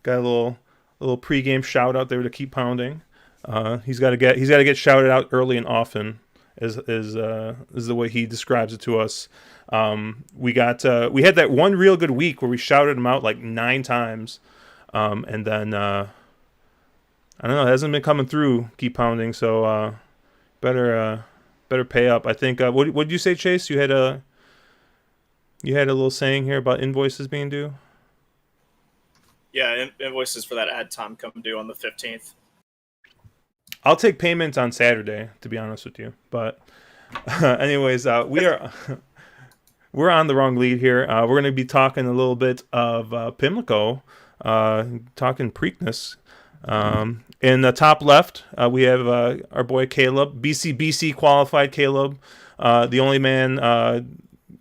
Got a little pregame shout out there to keep pounding. He's got to get shouted out early and often, is the way he describes it to us. We had that one real good week where we shouted him out like 9 times, and then I don't know, it hasn't been coming through. Keep pounding, so better pay up. I think. What did you say, Chase? You had a little saying here about invoices being due. Yeah, invoices for that ad time come due on the 15th. I'll take payments on Saturday, to be honest with you. But anyways, we're on the wrong lead here. We're going to be talking a little bit of Pimlico, talking Preakness. In the top left, we have our boy Caleb, BC qualified Caleb, the only man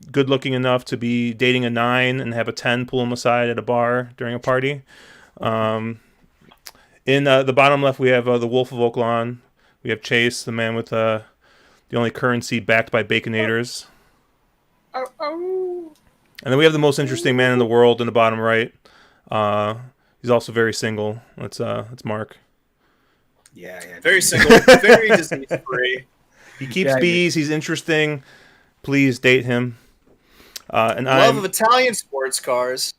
good looking enough to be dating a 9 and have a 10 pull him aside at a bar during a party. In the bottom left, we have the Wolf of Oaklawn. We have Chase, the man with the only currency backed by Baconators. And then we have the most interesting man in the world in the bottom right. He's also very single. It's Mark. Yeah. Very single, very disease free. He keeps bees. He's interesting. Please date him. And Love of Italian sports cars.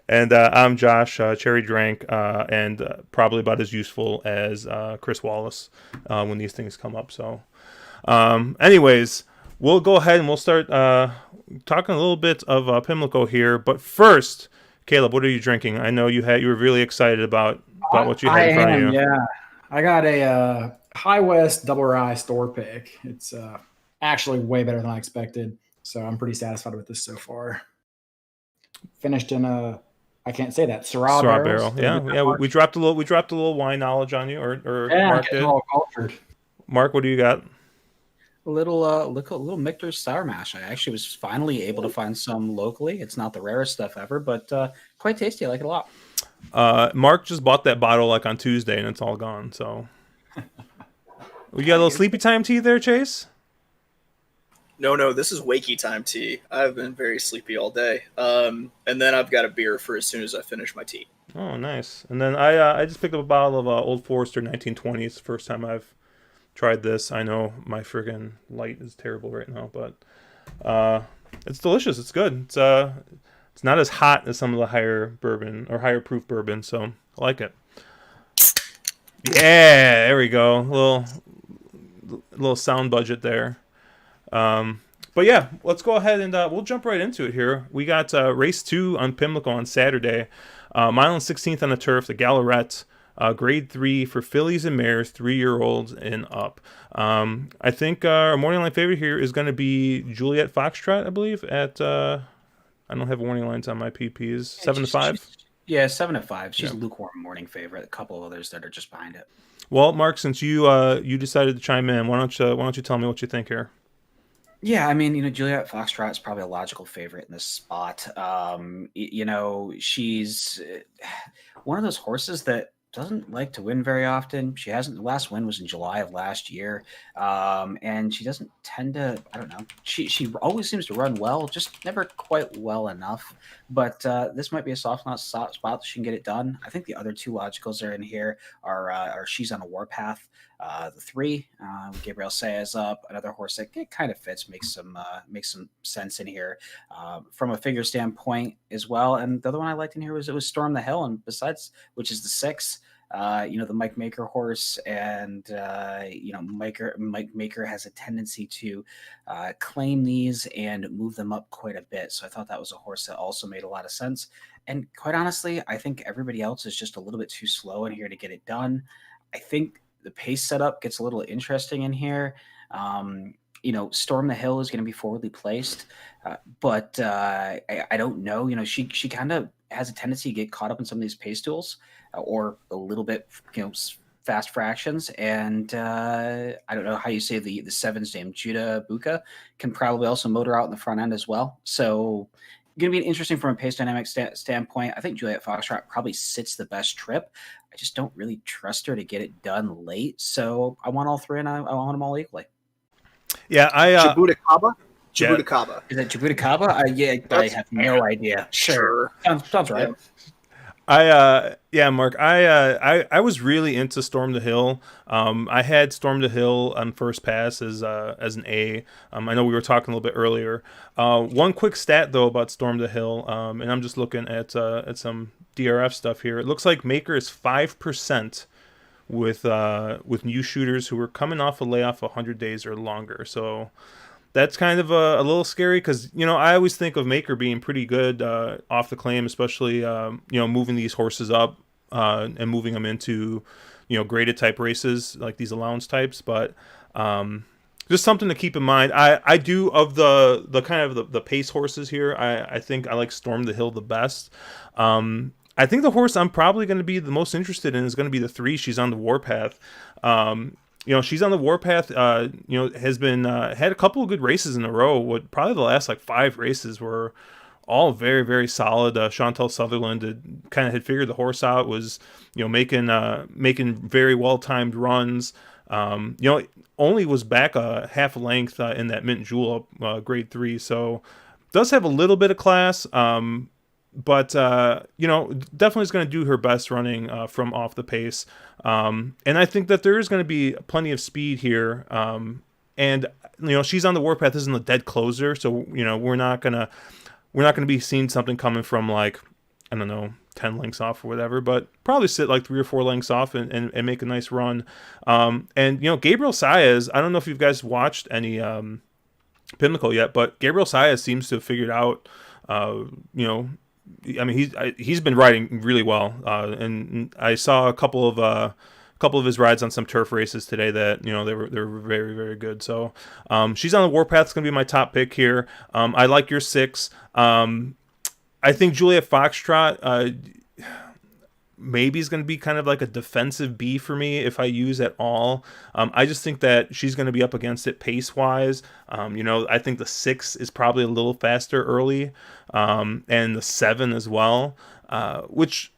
And I'm Josh, Cherry Drank, and probably about as useful as Chris Wallace when these things come up. So, anyways, we'll go ahead and we'll start talking a little bit of Pimlico here. But first, Caleb, what are you drinking? I know you were really excited about what you had in front of you. Yeah, I got a High West Double Rye store pick. It's actually way better than I expected, so I'm pretty satisfied with this so far. Finished in I can't say that, Syrah barrel. Yeah. We dropped a little wine knowledge on you, or Mark did. All cultured. Mark, what do you got? A little Michter's Sour Mash. I actually was finally able to find some locally. It's not the rarest stuff ever, but quite tasty. I like it a lot. Mark just bought that bottle like on Tuesday, and it's all gone. So, we got a little sleepy time tea there, Chase. No, this is wakey time tea. I've been very sleepy all day. And then I've got a beer for as soon as I finish my tea. Oh, nice. And then I just picked up a bottle of Old Forester 1920. It's the first time I've tried this. I know my friggin' light is terrible right now, but it's delicious. It's good. It's not as hot as some of the higher bourbon or higher proof bourbon, so I like it. Yeah, there we go. A little sound budget there. But yeah, let's go ahead and we'll jump right into it here. We got race 2 on Pimlico on Saturday. Mile and 16th on the turf, the Gallerette. Grade 3 for fillies and mares, 3-year-olds and up. I think our morning line favorite here is going to be Juliet Foxtrot, I believe, at I don't have warning lines on my PPs. 7-5. Yeah, 7-5. She's a lukewarm morning favorite. A couple of others that are just behind it. Well, Mark, since you decided to chime in, why don't you tell me what you think here? Yeah, I mean, Juliet Foxtrot is probably a logical favorite in this spot. She's one of those horses that doesn't like to win very often. She hasn't. The last win was in July of last year, and she doesn't tend to. I don't know. She always seems to run well, just never quite well enough. But this might be a soft spot that she can get it done. I think the other two logicals are in here are She's on a Warpath. The 3, Gabriel Saez up, another horse that kind of fits, makes some sense in here from a figure standpoint as well. And the other one I liked in here was Storm the Hill, and besides, which is the 6. The Mike Maker horse, and Mike Maker has a tendency to claim these and move them up quite a bit. So I thought that was a horse that also made a lot of sense. And quite honestly, I think everybody else is just a little bit too slow in here to get it done. I think the pace setup gets a little interesting in here. Storm the Hill is going to be forwardly placed, but I don't know. She kind of has a tendency to get caught up in some of these pace duels or a little bit, fast fractions. And I don't know how you say the 7's name. Judah Buka can probably also motor out in the front end as well. So going to be interesting from a pace dynamic standpoint. I think Juliet Foxtrot probably sits the best trip. I just don't really trust her to get it done late. So I want all 3, and I want them all equally. Yeah, Jabuticaba? Is that Jabuticaba? I have no idea. Sure. Sounds right. Yeah, Mark. I was really into Storm the Hill. I had Storm the Hill on first pass as an A. I know we were talking a little bit earlier. One quick stat though about Storm the Hill, and I'm just looking at some DRF stuff here. It looks like Maker is 5% with new shooters who are coming off a layoff 100 days or longer. So that's kind of a little scary because I always think of Maker being pretty good off the claim, especially moving these horses up and moving them into graded type races like these allowance types. But just something to keep in mind. I do of the kind of the pace horses here. I think I like Storm the Hill the best. I think the horse I'm probably going to be the most interested in is going to be the 3. She's on the Warpath. She's on the Warpath. Has been had a couple of good races in a row. What probably the last like 5 races were all very very solid. Chantel Sutherland had figured the horse out. Was making very well timed runs. Only was back a half length in that Mint Julep grade 3. So does have a little bit of class. But definitely is going to do her best running from off the pace, and I think that there is going to be plenty of speed here. And she's on the Warpath. This isn't a dead closer, so we're not gonna be seeing something coming from like, I don't know, 10 lengths off or whatever, but probably sit like 3 or 4 lengths off and make a nice run. And Gabriel Saez, I don't know if you guys watched any Pimlico yet, but Gabriel Saez seems to have figured out. I mean, he's been riding really well, and I saw a couple of his rides on some turf races today that they were very very good. So she's on the Warpath. It's gonna be my top pick here. I like your 6. I think Juliet Foxtrot maybe is going to be kind of like a defensive B for me if I use at all. I just think that she's going to be up against it pace wise. I think the 6 is probably a little faster early, and the 7 as well, which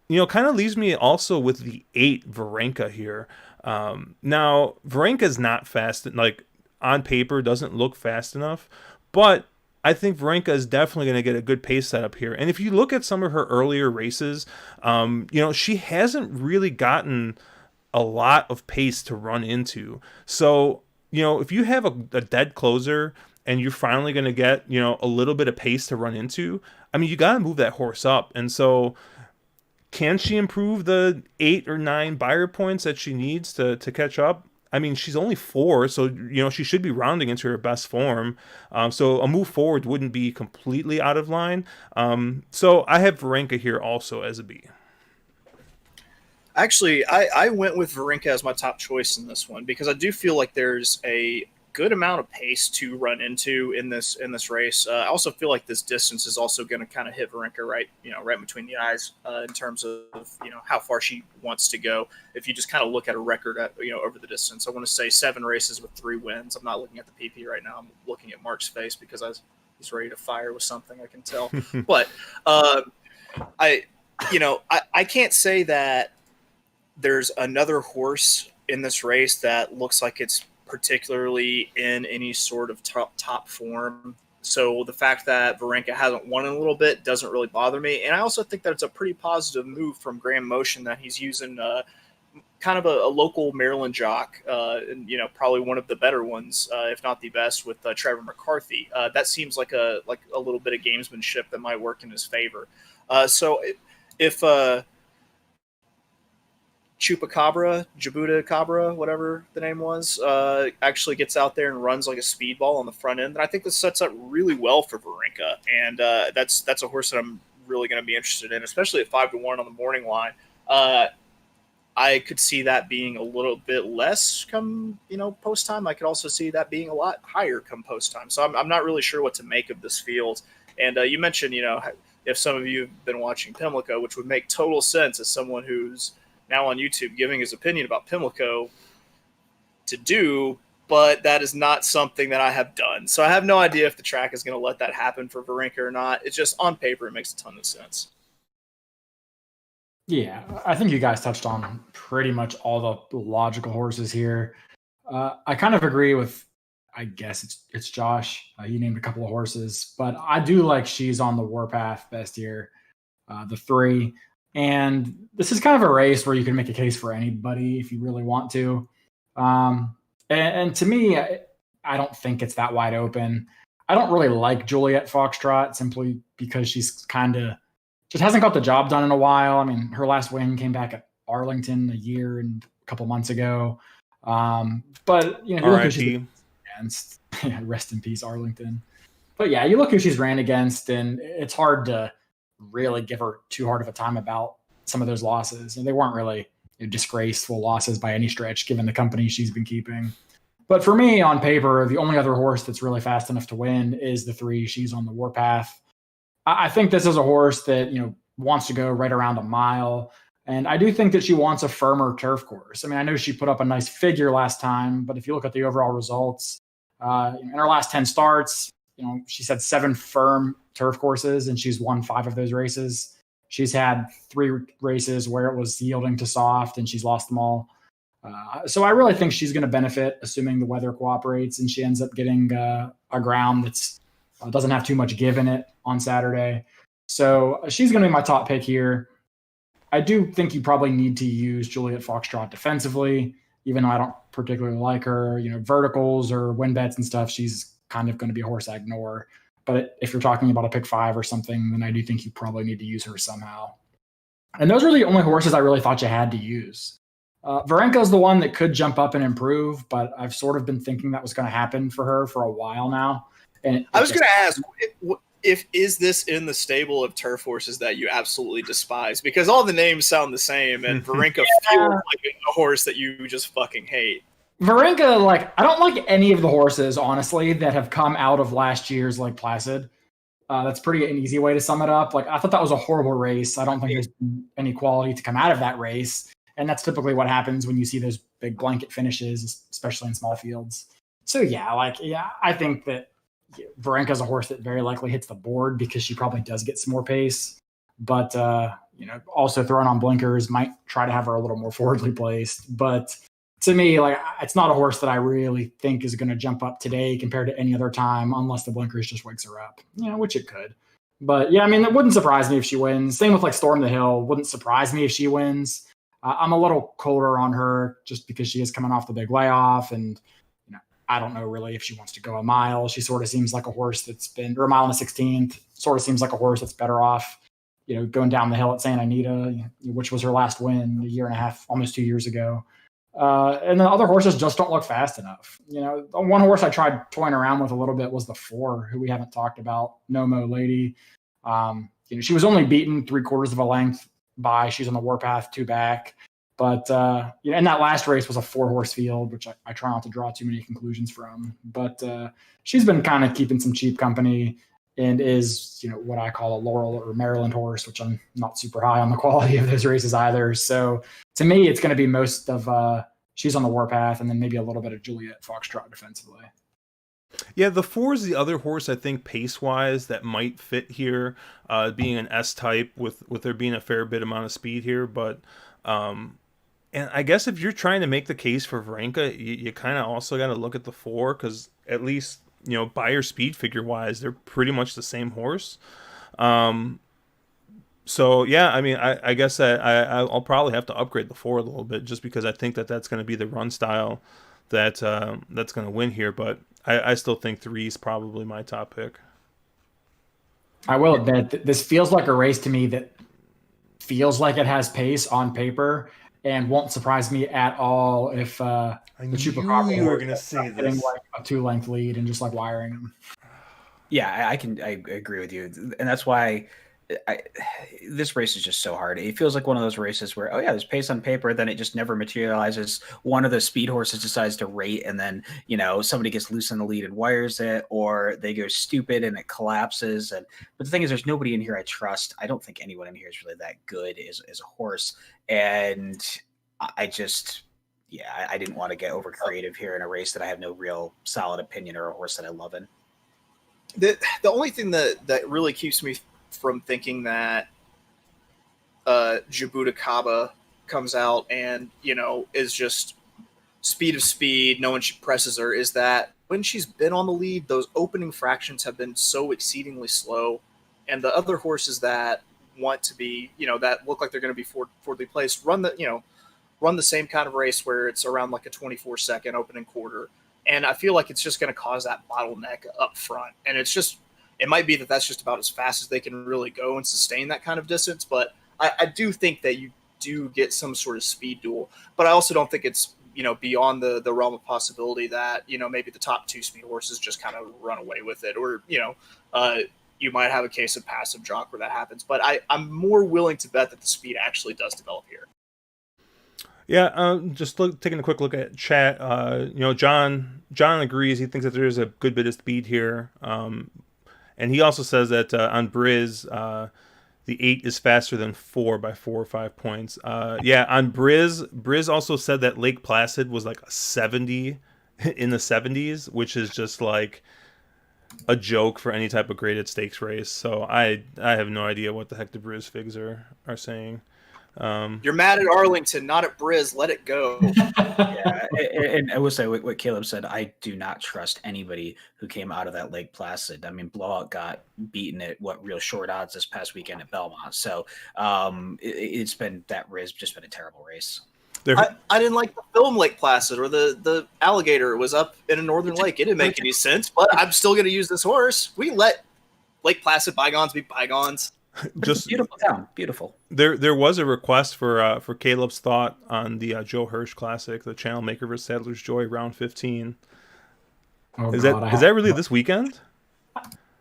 kind of leaves me also with the 8 Varenka here. Now Varenka is not fast, like on paper doesn't look fast enough, but I think Varenka is definitely going to get a good pace setup here. And if you look at some of her earlier races, she hasn't really gotten a lot of pace to run into. So, if you have a dead closer and you're finally going to get, a little bit of pace to run into, I mean, you got to move that horse up. And so can she improve the 8 or 9 buyer points that she needs to catch up? I mean, she's only 4, so she should be rounding into her best form. So a move forward wouldn't be completely out of line. So I have Varenka here also as a B. Actually, I went with Varenka as my top choice in this one because I do feel like there's a good amount of pace to run into in this race. I also feel like this distance is also going to kind of hit Varenka right between the eyes in terms of how far she wants to go. If you just kind of look at a record over the distance, I want to say 7 races with 3 wins. I'm not looking at the PP right now. I'm looking at Mark's face because he's ready to fire with something. I can tell, but I can't say that there's another horse in this race that looks like it's particularly in any sort of top form. So the fact that Varenka hasn't won in a little bit doesn't really bother me. And I also think that it's a pretty positive move from Graham Motion that he's using kind of a local Maryland jock, and probably one of the better ones, if not the best, with Trevor McCarthy. That seems like a little bit of gamesmanship that might work in his favor. So if Jabuta Cabra, whatever the name was, actually gets out there and runs like a speedball on the front end, then I think this sets up really well for Varenka. And that's a horse that I'm really going to be interested in, especially at 5-1 on the morning line. I could see that being a little bit less come, post time. I could also see that being a lot higher come post time. So I'm not really sure what to make of this field. And you mentioned, if some of you have been watching Pimlico, which would make total sense as someone who's now on YouTube giving his opinion about Pimlico to do, but that is not something that I have done. So I have no idea if the track is going to let that happen for Varenka or not. It's just on paper, it makes a ton of sense. Yeah, I think you guys touched on pretty much all the logical horses here. I kind of agree with, I guess it's Josh. He named a couple of horses, but I do like she's on the Warpath best here. the 3. And this is kind of a race where you can make a case for anybody if you really want to. And to me, I don't think it's that wide open. I don't really like Juliet Foxtrot simply because she's kind of just hasn't got the job done in a while. I mean, her last win came back at Arlington a year and a couple months ago. But you know, look who she's against. Rest in peace, Arlington. But yeah, you look who she's ran against, and it's hard to really give her too hard of a time about some of those losses. And they weren't really disgraceful losses by any stretch, given the company she's been keeping. But for me, on paper, the only other horse that's really fast enough to win is the 3. She's on the Warpath. I think this is a horse that, you know, wants to go right around a mile. And I do think that she wants a firmer turf course. I mean, I know she put up a nice figure last time, but if you look at the overall results, in her last 10 starts, you know, she's had 7 firm turf courses and she's won 5 of those races. She's had 3 races where it was yielding to soft and she's lost them all. So I really think she's going to benefit, assuming the weather cooperates and she ends up getting a ground that's doesn't have too much give in it on Saturday. So she's going to be my top pick here. I do think you probably need to use Juliet Foxtrot defensively, even though I don't particularly like her. You know, verticals or win bets and stuff, she's kind of going to be a horse I ignore. But if you're talking about a pick 5 or something, then I do think you probably need to use her somehow. And those are the only horses I really thought you had to use. Varenka is the one that could jump up and improve, but I've sort of been thinking that was going to happen for her for a while now. And I was going to ask, if is this in the stable of turf horses that you absolutely despise? Because all the names sound the same, and Varenka feels like a horse that you just fucking hate. Varenka, like, I don't like any of the horses, honestly, that have come out of last year's Lake Placid. That's pretty an easy way to sum it up. Like, I thought that was a horrible race. I don't think there's any quality to come out of that race. And that's typically what happens when you see those big blanket finishes, especially in small fields. So, I think that Varenka is a horse that very likely hits the board because she probably does get some more pace. But, also throwing on blinkers might try to have her a little more forwardly placed. But to me, like, it's not a horse that I really think is going to jump up today compared to any other time, unless the blinkers just wakes her up, which it could. But yeah, I mean, it wouldn't surprise me if she wins. Same with like Storm the Hill. Wouldn't surprise me if she wins. I'm a little colder on her just because she is coming off the big layoff, and I don't know really if she wants to go a mile. She sort of seems like a horse or a mile and a 16th. Sort of seems like a horse that's better off, going down the hill at Santa Anita, which was her last win a year and a half, almost 2 years ago. And the other horses just don't look fast enough. The one horse I tried toying around with a little bit was the 4, who we haven't talked about, Nomo Lady. She was only beaten 3/4 of a length she's on the Warpath 2 back. But, and that last race was a 4-horse field, which I try not to draw too many conclusions from. But she's been kind of keeping some cheap company and is, what I call a Laurel or Maryland horse, which I'm not super high on the quality of those races either. So to me, it's going to be most of she's on the Warpath and then maybe a little bit of Juliet Foxtrot defensively. Yeah, the 4 is the other horse I think pace-wise that might fit here, being an S-type with there being a fair bit amount of speed here. But and I guess if you're trying to make the case for Varenka, you kind of also got to look at the 4 because at least, buyer speed figure-wise, they're pretty much the same horse. So, yeah, I mean, I guess I'll probably have to upgrade the 4 a little bit just because I think that's going to be the run style that's going to win here. But I still think 3 is probably my top pick. I will admit, this feels like a race to me that feels like it has pace on paper and won't surprise me at all if the Chupacabra you were going to say this. Like a 2-length lead and just like wiring them. Yeah, I agree with you. And that's why this race is just so hard. It feels like one of those races where, there's pace on paper, then it just never materializes. One of the speed horses decides to rate, and then, somebody gets loose in the lead and wires it, or they go stupid and it collapses. But the thing is, there's nobody in here I trust. I don't think anyone in here is really that good as a horse. And I just, I didn't want to get over creative here in a race that I have no real solid opinion or a horse that I love in. The only thing that really keeps me from thinking that Jabuticaba comes out and, is just speed of speed, no one presses her, is that when she's been on the lead, those opening fractions have been so exceedingly slow. And the other horses that want to be, that look like they're going to be fourthly placed, run the same kind of race where it's around like a 24-second opening quarter. And I feel like it's just going to cause that bottleneck up front. And it might be that that's just about as fast as they can really go and sustain that kind of distance. But I do think that you do get some sort of speed duel. But I also don't think it's, beyond the realm of possibility that, maybe the top two speed horses just kind of run away with it. Or, you might have a case of passive jock where that happens. But I'm more willing to bet that the speed actually does develop here. Yeah, just taking a quick look at chat. John agrees. He thinks that there's a good bit of speed here, and he also says that on Briz, the 8 is faster than 4 by 4 or 5 points. Yeah, on Briz also said that Lake Placid was like a 70 in the 70s, which is just like a joke for any type of graded stakes race. So I have no idea what the heck the Briz figs are saying. You're mad at Arlington, not at Briz. Let it go. Yeah, and I will say what Caleb said. I do not trust anybody who came out of that Lake Placid. I mean, Blowout got beaten at real short odds this past weekend at Belmont. So it's been that race just been a terrible race. I didn't like the film Lake Placid or the alligator was up in a northern lake. It didn't make any sense, but I'm still going to use this horse. We let Lake Placid bygones be bygones. Just beautiful town, beautiful. There was a request for Caleb's thought on the Joe Hirsch Classic, the Channel Maker vs. Sadler's Joy, round 15. Is that really this weekend?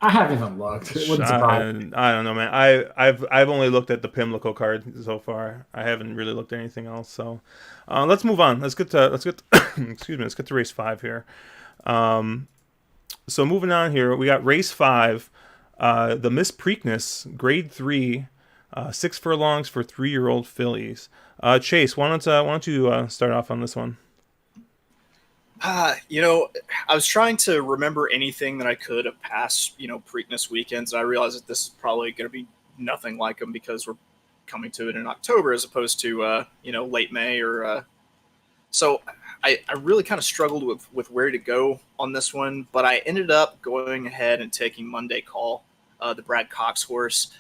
I haven't even looked. It wouldn't surprise me. I don't know, man. I've only looked at the Pimlico card so far. I haven't really looked at anything else. So let's move on. Let's get to excuse me. Let's get to race 5 here. So moving on here, we got race 5. The Miss Preakness, grade 3, 6 furlongs for 3-year-old fillies. Chase, why don't you start off on this one? I was trying to remember anything that I could of past, Preakness weekends. And I realized that this is probably going to be nothing like them because we're coming to it in October as opposed to, late May or. So I really kind of struggled with where to go on this one, but I ended up going ahead and taking Monday Call, the Brad Cox horse.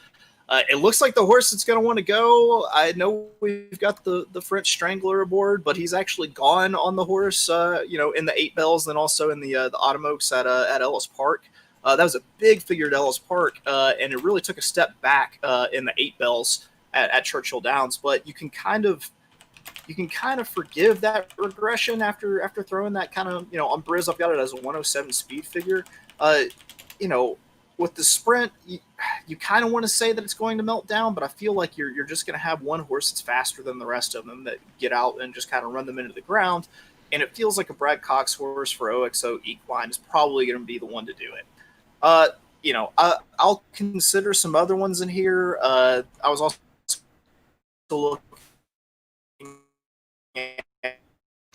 It looks like the horse that's going to want to go. I know we've got the French Strangler aboard, but he's actually gone on the horse, in the 8 bells, then also in the Autumn Oaks at Ellis Park. That was a big figure at Ellis Park, and it really took a step back in the 8 bells at Churchill Downs. But you can kind of forgive that regression after throwing that kind of, on Briz, I've got it as a 107 speed figure. With the sprint, you kind of want to say that it's going to melt down, but I feel like you're just going to have one horse that's faster than the rest of them that get out and just kind of run them into the ground. And it feels like a Brad Cox horse for OXO Equine is probably going to be the one to do it. I'll consider some other ones in here. I was also looking.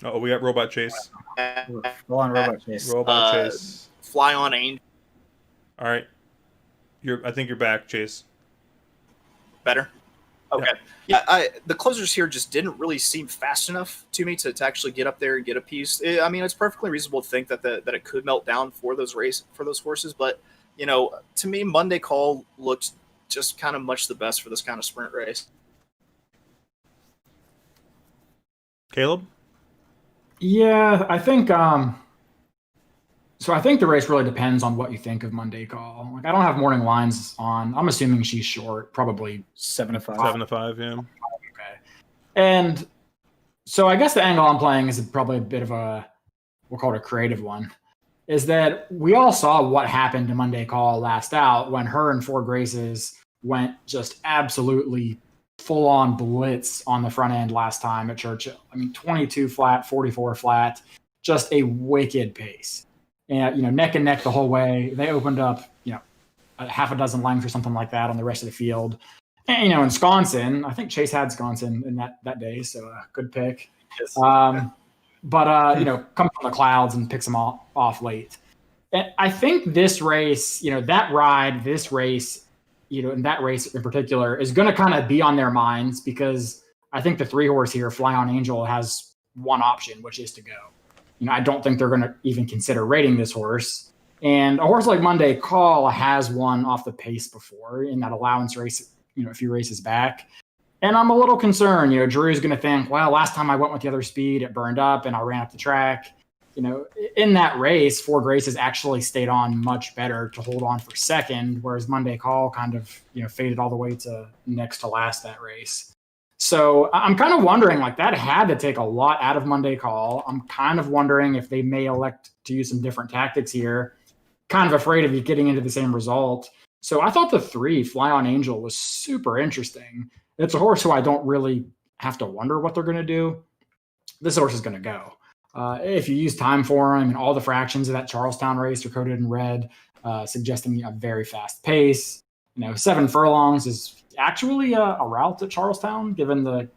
Oh, we got Robot Chase. Go on, Robot Chase. Robot Chase. Fly on Angel. All right. I think you're back, Chase. Better? Okay. Yeah, the closers here just didn't really seem fast enough to me to actually get up there and get a piece. I mean, it's perfectly reasonable to think that it could melt down for those horses, but to me, Monday Call looked just kind of much the best for this kind of sprint race. Caleb? Yeah, I think so I think the race really depends on what you think of Monday Call. Like, I don't have morning lines on. I'm assuming she's short, probably 7 to 5. 7 to 5, yeah. Okay. And so I guess the angle I'm playing is probably a bit of we'll call it a creative one, is that we all saw what happened to Monday Call last out when her and Four Graces went just absolutely full-on blitz on the front end last time at Churchill. I mean, 22 flat, 44 flat, just a wicked pace. And, neck and neck the whole way. They opened up, a half a dozen lengths or something like that on the rest of the field. And, in Wisconsin, I think Chase had Wisconsin in that day, so good pick. Yes. Comes from the clouds and picks them off late. And I think this race, that ride, this race, and that race in particular is going to kind of be on their minds because I think the 3-horse here, Fly on Angel, has one option, which is to go. I don't think they're going to even consider rating this horse. And a horse like Monday Call has won off the pace before in that allowance race, a few races back. And I'm a little concerned. Drew's going to think, well, last time I went with the other speed, it burned up and I ran up the track. In that race, Four Graces actually stayed on much better to hold on for second, whereas Monday Call kind of, faded all the way to next to last that race. So I'm kind of wondering, that had to take a lot out of Monday Call. I'm kind of wondering if they may elect to use some different tactics here. Kind of afraid of you getting into the same result. So I thought the 3, Fly on Angel, was super interesting. It's a horse who I don't really have to wonder what they're going to do. This horse is going to go. If you use time for him, and all the fractions of that Charlestown race are coded in red, suggesting a very fast pace. 7 furlongs is actually a route to Charlestown, given the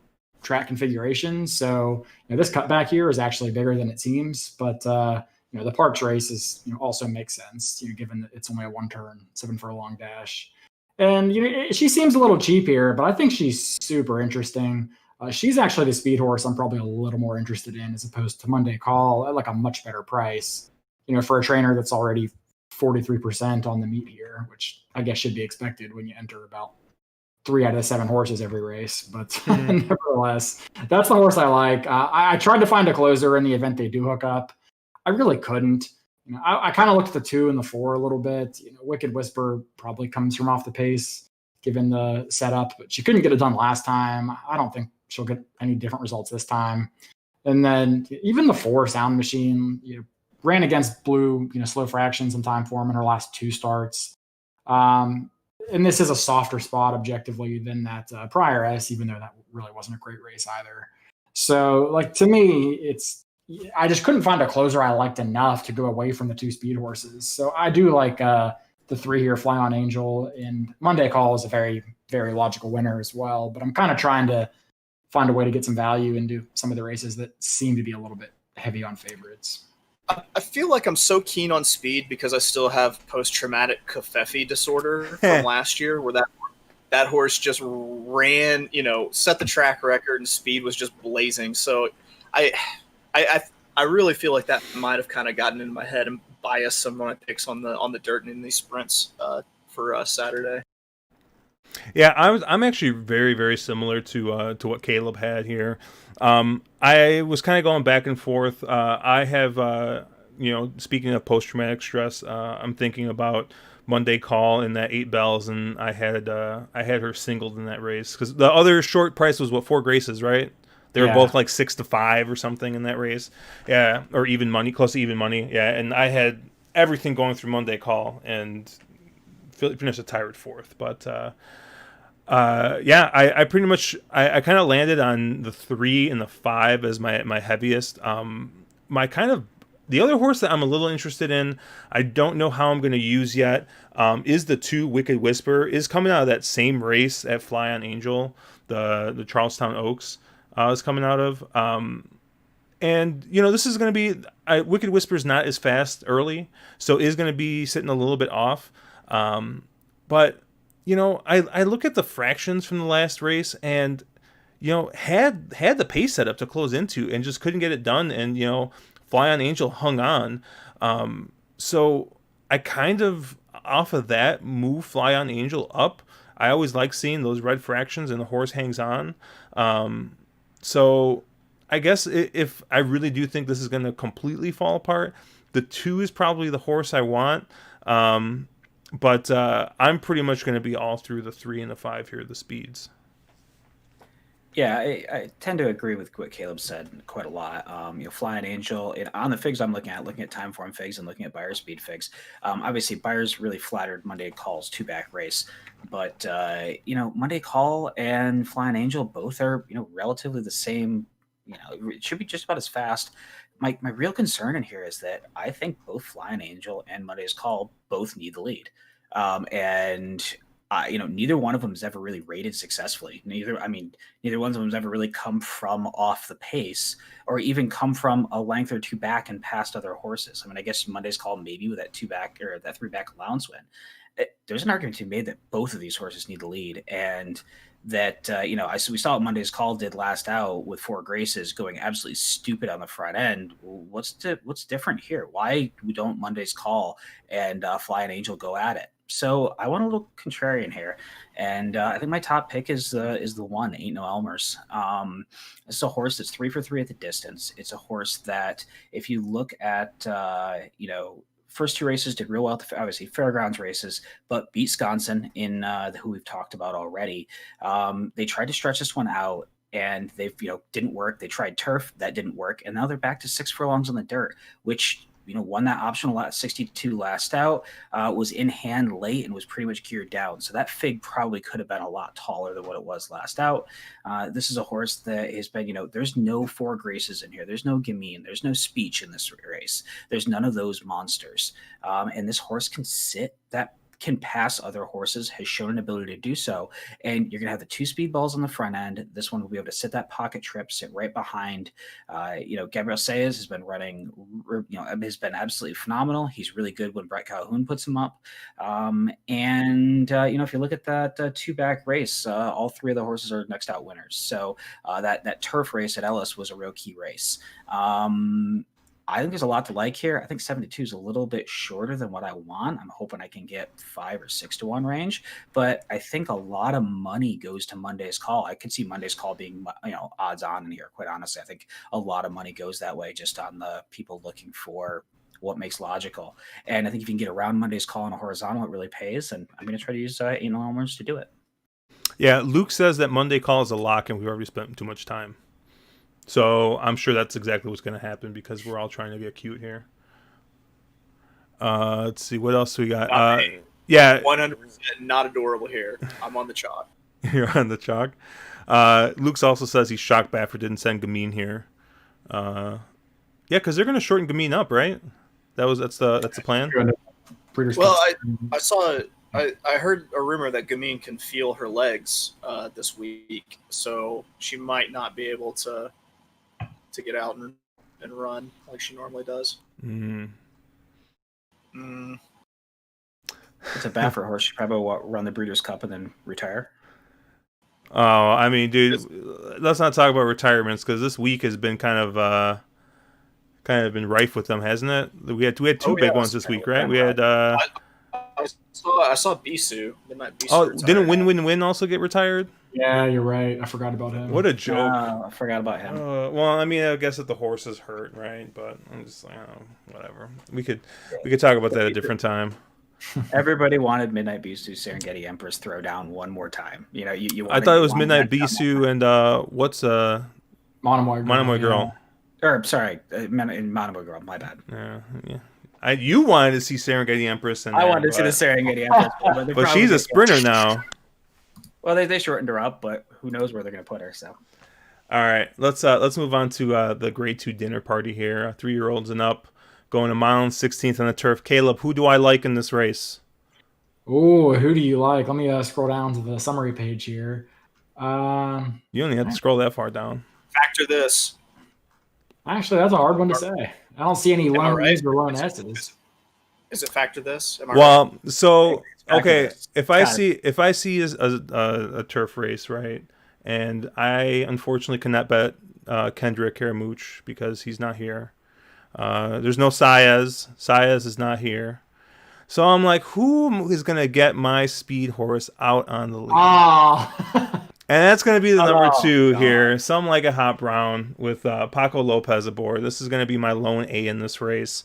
track configuration. So this cutback here is actually bigger than it seems. But the Parks race is also makes sense, given that it's only a 1-turn, 7 furlong dash. And she seems a little cheap here, but I think she's super interesting. She's actually the speed horse I'm probably a little more interested in, as opposed to Monday Call at a much better price, for a trainer that's already 43% on the meet here, which I guess should be expected when you enter about 3 out of the 7 horses every race. But nevertheless, that's the horse I like. I tried to find a closer in the event they do hook up. I really couldn't. I kind of looked at the 2 and the 4 a little bit. Wicked Whisper probably comes from off the pace, given the setup, but she couldn't get it done last time. I don't think she'll get any different results this time. And then even the 4, Sound Machine, ran against Blue, slow fractions and time form in her last 2 starts. And this is a softer spot objectively than that prior S, even though that really wasn't a great race either. So, to me, I just couldn't find a closer I liked enough to go away from the 2 speed horses. So I do like the 3 here, Fly on Angel, and Monday Call is a very, very logical winner as well. But I'm kind of trying to find a way to get some value into some of the races that seem to be a little bit heavy on favorites. I feel like I'm so keen on speed because I still have post-traumatic Covfefe disorder from last year, where that horse just ran, set the track record, and speed was just blazing. So I really feel like that might have kind of gotten into my head and biased some of my picks on the dirt and in these sprints for Saturday. Yeah, I'm actually very, very similar to what Caleb had here. I was kind of going back and forth. I have, speaking of post-traumatic stress, I'm thinking about Monday Call in that 8 bells, and I had her singled in that race because the other short price was 4 Graces, right? They were both 6 to 5 or something in that race. Yeah, or even money, close to even money. Yeah, and I had everything going through Monday Call and finished a tired 4th. But I pretty much I kind of landed on the 3 and the 5 as my heaviest. The other horse that I'm a little interested in, I don't know how I'm going to use yet, is the 2 Wicked Whisper. Is coming out of that same race at Fly on Angel, the Charlestown Oaks. Is coming out of. And, this is going to be... Wicked Whisper's not as fast early, so is going to be sitting a little bit off. But, I look at the fractions from the last race and, had the pace set up to close into and just couldn't get it done. And, Fly on Angel hung on. So I kind of, off of that, move Fly on Angel up. I always like seeing those red fractions and the horse hangs on. So I guess if I really do think this is going to completely fall apart, the 2 is probably the horse I want. But I'm pretty much going to be all through the 3 and the 5 here, the speeds. Yeah, I tend to agree with what Caleb said quite a lot. Fly on Angel, on the figs I'm looking at time form figs and looking at Buyer's speed figs. Obviously, Buyer's really flattered Monday Call's 2-back race. But, Monday Call and Fly on Angel both are, relatively the same. It should be just about as fast. My real concern in here is that I think both Fly on Angel and Monday's Call both need the lead. Neither one of them has ever really rated successfully. Neither one of them has ever really come from off the pace or even come from a length or 2 back and past other horses. I guess Monday's Call maybe with that 2-back or that 3-back allowance win. There's an argument to be made that both of these horses need the lead, and that we saw what Monday's Call did last out with 4 Graces going absolutely stupid on the front end. What's different here? Why don't Monday's Call and Fly on Angel go at it? So I went a little contrarian here, and I think my top pick is the one Ain't No Elmers. It's a horse that's 3 for 3 at the distance. It's a horse that, if you look at first 2 races did real well, obviously fairgrounds races, but beat Sconson in who we've talked about already. They tried to stretch this one out, and they've didn't work. They tried turf, that didn't work, and now they're back to 6 furlongs on the dirt, which won that optional 62 last out, was in hand late and was pretty much geared down. So that fig probably could have been a lot taller than what it was last out. This is a horse that has been, there's no 4 graces in here. There's no Gamine. There's no speech in this race. There's none of those monsters. And this horse can pass other horses, has shown an ability to do so. And you're going to have the 2 speed balls on the front end. This one will be able to sit that pocket trip, sit right behind. Gabriel Saez has been running, has been absolutely phenomenal. He's really good when Brett Calhoun puts him up. If you look at that 2-back race, all 3 of the horses are next out winners. So that turf race at Ellis was a real key race. I think there's a lot to like here. I think 7-2 is a little bit shorter than what I want. I'm hoping I can get 5 or 6 to 1 range, but I think a lot of money goes to Monday's Call. I could see Monday's Call being, odds on in here. Quite honestly, I think a lot of money goes that way, just on the people looking for what makes logical. And I think if you can get around Monday's Call on a horizontal, it really pays. And I'm going to try to use Ain't No Elmers to do it. Yeah, Luke says that Monday Call is a lock, and we've already spent too much time. So I'm sure that's exactly what's going to happen, because we're all trying to get cute here. Let's see, what else we got? Yeah, 100% not adorable here. I'm on the chalk. You're on the chalk. Luke's also says he's shocked Baffert didn't send Gamine here. Yeah, because they're going to shorten Gamine up, right? That's the plan. Well, I heard a rumor that Gamine can feel her legs this week, so she might not be able to get out and run like she normally does. It's a Baffert horse. She probably will run the Breeders' Cup and then retire. Oh, I mean, dude, let's not talk about retirements, because this week has been kind of been rife with them, hasn't it? We had 2 big ones this week, right? We had. I saw Bisou. Didn't Win also get retired? Yeah, you're right. I forgot about him. What a joke! I forgot about him. Well, I mean, I guess that the horse is hurt, right? But I'm just like, whatever. We could talk about that at a different time. Everybody wanted Midnight Bisou Serengeti Empress throw down one more time. I thought it was Midnight Bisou and what's Monomoy Girl. Or sorry, Monomoy Girl. My bad. Yeah. You wanted to see Serengeti Empress, and I wanted to see the Serengeti Empress, but she's a sprinter now. Well, they shortened her up, but who knows where they're going to put her? So, all right, let's move on to the Grade 2 dinner party here. 3-year-olds and up, going a mile and 16th on the turf. Caleb, who do I like in this race? Oh, who do you like? Let me scroll down to the summary page here. You only have to scroll that far down. Factor this. Actually, that's a hard one to say. I don't see any lone E's or lone S's. Is it factor this? Well, so okay, if I see a turf race, right, and I unfortunately cannot bet Kendrick Karamooch because he's not here. There's no Saez. Saez is not here. So I'm like, who is going to get my speed horse out on the lead? Oh. And that's going to be the number 2 here. Some Like a Hot Brown with Paco Lopez aboard. This is going to be my lone A in this race.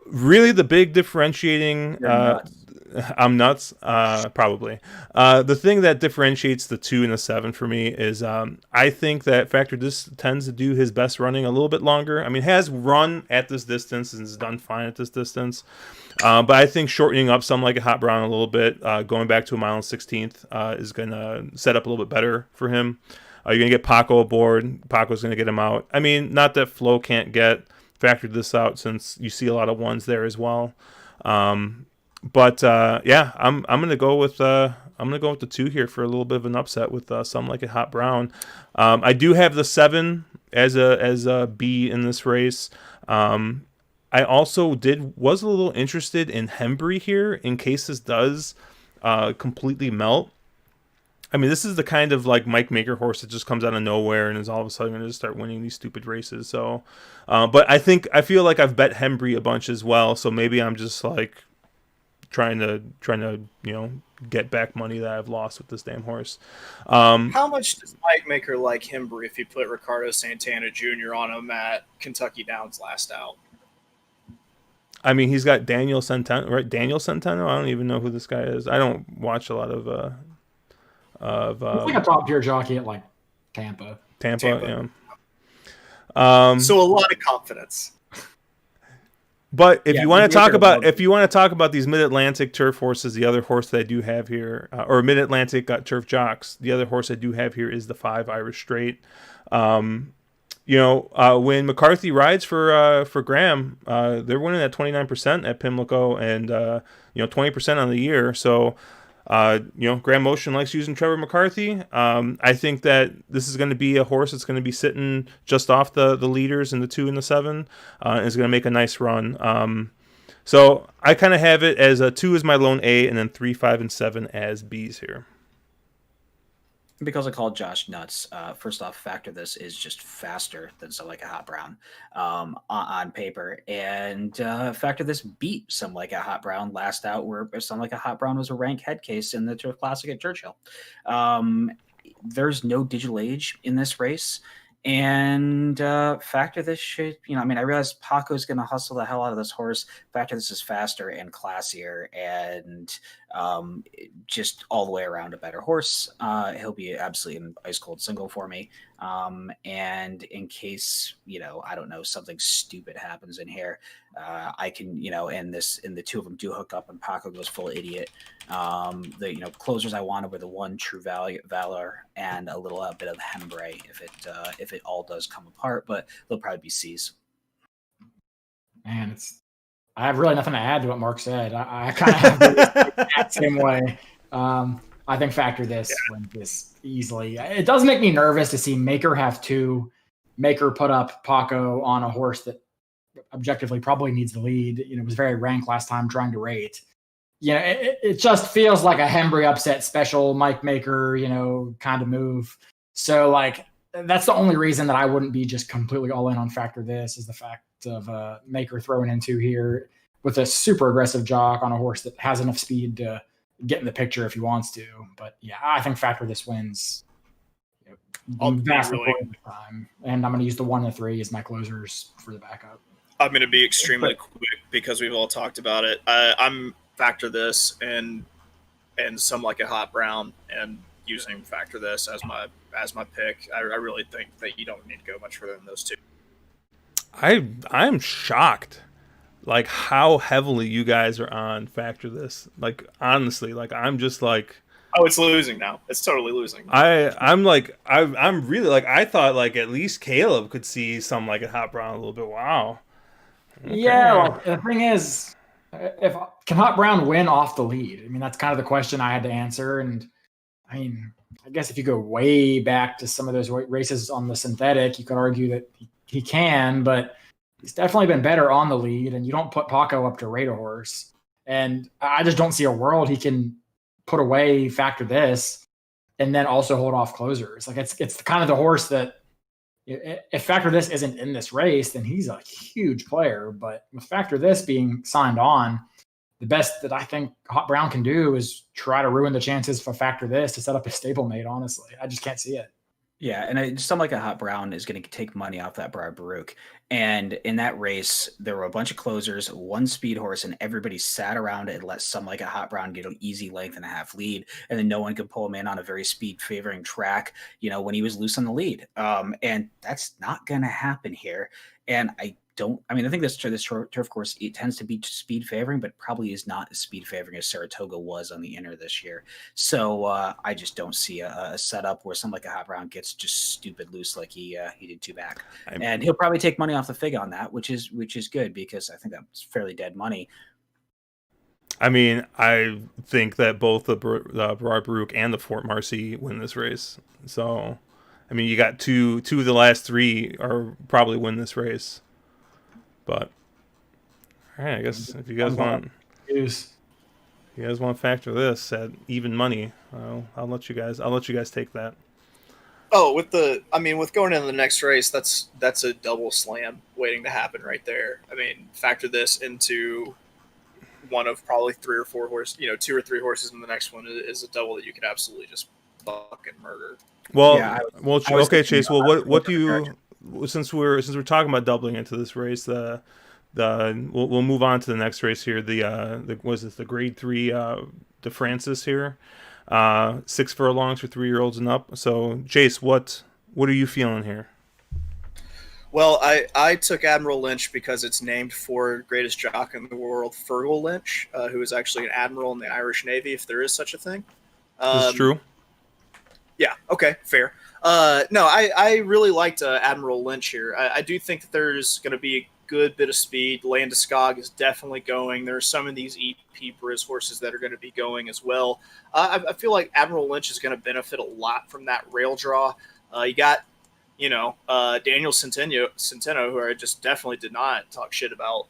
Really the big differentiating... I'm nuts, probably. The thing that differentiates the 2 and the 7 for me is I think that Factor This tends to do his best running a little bit longer. I mean, has run at this distance and has done fine at this distance. But I think shortening up Some Like a Hot Brown a little bit, going back to a mile and 16th, is going to set up a little bit better for him. You're going to get Paco aboard. Paco's going to get him out. I mean, not that Flo can't get Factor This out, since you see a lot of ones there as well. But yeah, I'm gonna go with the 2 here for a little bit of an upset with Some Like a Hot Brown. I do have the 7 as a B in this race. I also was a little interested in Hembry here in case this does completely melt. I mean, this is the kind of like Mike Maker horse that just comes out of nowhere and is all of a sudden going to just start winning these stupid races. So, but I feel like I've bet Hembry a bunch as well. So maybe I'm just like trying to get back money that I've lost with this damn horse. How much does Mike Maker like Hembry if he put Ricardo Santana Jr. on him at Kentucky Downs last out? I mean, he's got Daniel Centeno, right? Daniel Centeno. I don't even know who this guy is. I don't watch a lot of He's like a top tier jockey at like Tampa. Yeah. So a lot of confidence. But if you want to talk about these Mid-Atlantic turf horses, the other horse that I do have here, or Mid-Atlantic turf jocks, the other horse I do have here is the 5 Irish Straight. When McCarthy rides for Graham, they're winning at 29% at Pimlico, and 20% on the year. So Graham Motion likes using Trevor McCarthy. I think that this is going to be a horse that's going to be sitting just off the leaders in the 2 and the 7, and is going to make a nice run. So I kind of have it as a 2 is my lone A, and then 3, 5, and 7 as B's here. Because I called Josh nuts, first off, Factor This is just faster than Some Like a Hot Brown on paper. And Factor This beat Some Like a Hot Brown last out, where Some Like a Hot Brown was a rank head case in the Turf Classic at Churchill. There's no digital age in this race. And Factor This should, I realize Paco's going to hustle the hell out of this horse. Factor This is faster and classier and just all the way around a better horse. He'll be absolutely an ice cold single for me. And in case, I don't know, something stupid happens in here, I can, and the 2 of them do hook up and Paco goes full idiot. The closers I wanted were the 1 True Valor and a little bit of Hembray if it all does come apart, but they'll probably be C's. Man, I have really nothing to add to what Mark said. I kind of have the same way. I think Factor This wins this easily. It does make me nervous to see Maker have 2. Maker put up Paco on a horse that objectively probably needs the lead. It was very rank last time trying to rate. It just feels like a Hembry upset special, Mike Maker, kind of move. So that's the only reason that I wouldn't be just completely all in on Factor This, is the fact of Maker throwing into here with a super aggressive jock on a horse that has enough speed to get in the picture if he wants to. But yeah, I think Factor This wins vast majority of the time. And I'm going to use the 1 and 3 as my closers for the backup. I'm going to be extremely quick because we've all talked about it. I'm Factor This and Some Like a Hot Brown, and using Factor This as my pick. I really think that you don't need to go much further than those 2. I'm shocked, how heavily you guys are on Factor This. Honestly, I'm just oh, it's losing now. It's totally losing. I'm really I thought at least Caleb could see Some Like a Hot Brown a little bit. Wow. Okay. Yeah, the thing is, can Hot Brown win off the lead? That's kind of the question I had to answer. And I guess if you go way back to some of those races on the synthetic, you could argue that he can, but he's definitely been better on the lead, and you don't put Paco up to rate a horse. And I just don't see a world he can put away Factor This and then also hold off closers. It's kind of the horse that, if Factor This isn't in this race, then he's a huge player. But with Factor This being signed on, the best that I think Hot Brown can do is try to ruin the chances for Factor This to set up a stablemate, honestly. I just can't see it. Yeah, and Some Like a Hot Brown is going to take money off that Briar Baruch. And in that race, there were a bunch of closers, 1 speed horse, and everybody sat around and let Some Like a Hot Brown get an easy length and a half lead. And then no one could pull him in on a very speed favoring track, when he was loose on the lead. And that's not going to happen here. And I think this turf course, it tends to be speed favoring, but probably is not as speed favoring as Saratoga was on the inner this year. So I just don't see a setup where Some Like a Hot Brown gets just stupid loose like he did 2 back. And he'll probably take money off the fig on that, which is good, because I think that's fairly dead money. I think that both the Briar Baruch and the Fort Marcy win this race. So, you got two of the last 3 are probably win this race. But all right, I guess if you guys want to Factor This at even money, I'll let you guys take that. Oh, with going into the next race, that's a double slam waiting to happen right there. Factor This into one of probably 2 or 3 horses, and the next one is a double that you could absolutely just fucking murder. Well, Yeah, okay, thinking, Chase. Well, what do direction. you since we're talking about doubling into this race, we'll move on to the next race here. The grade 3 De Francis here, 6 furlongs for 3-year-olds and up. So, Chase, what are you feeling here? Well, I took Admiral Lynch because it's named for greatest jock in the world, Fergal Lynch, who is actually an admiral in the Irish Navy, if there is such a thing. This is true. Yeah, okay, fair. No, I really liked Admiral Lynch here. I do think that there's going to be a good bit of speed. Landeskog is definitely going. There are some of these EP Briz horses that are going to be going as well. I feel like Admiral Lynch is going to benefit a lot from that rail draw. You got Daniel Centeno, who I just definitely did not talk shit about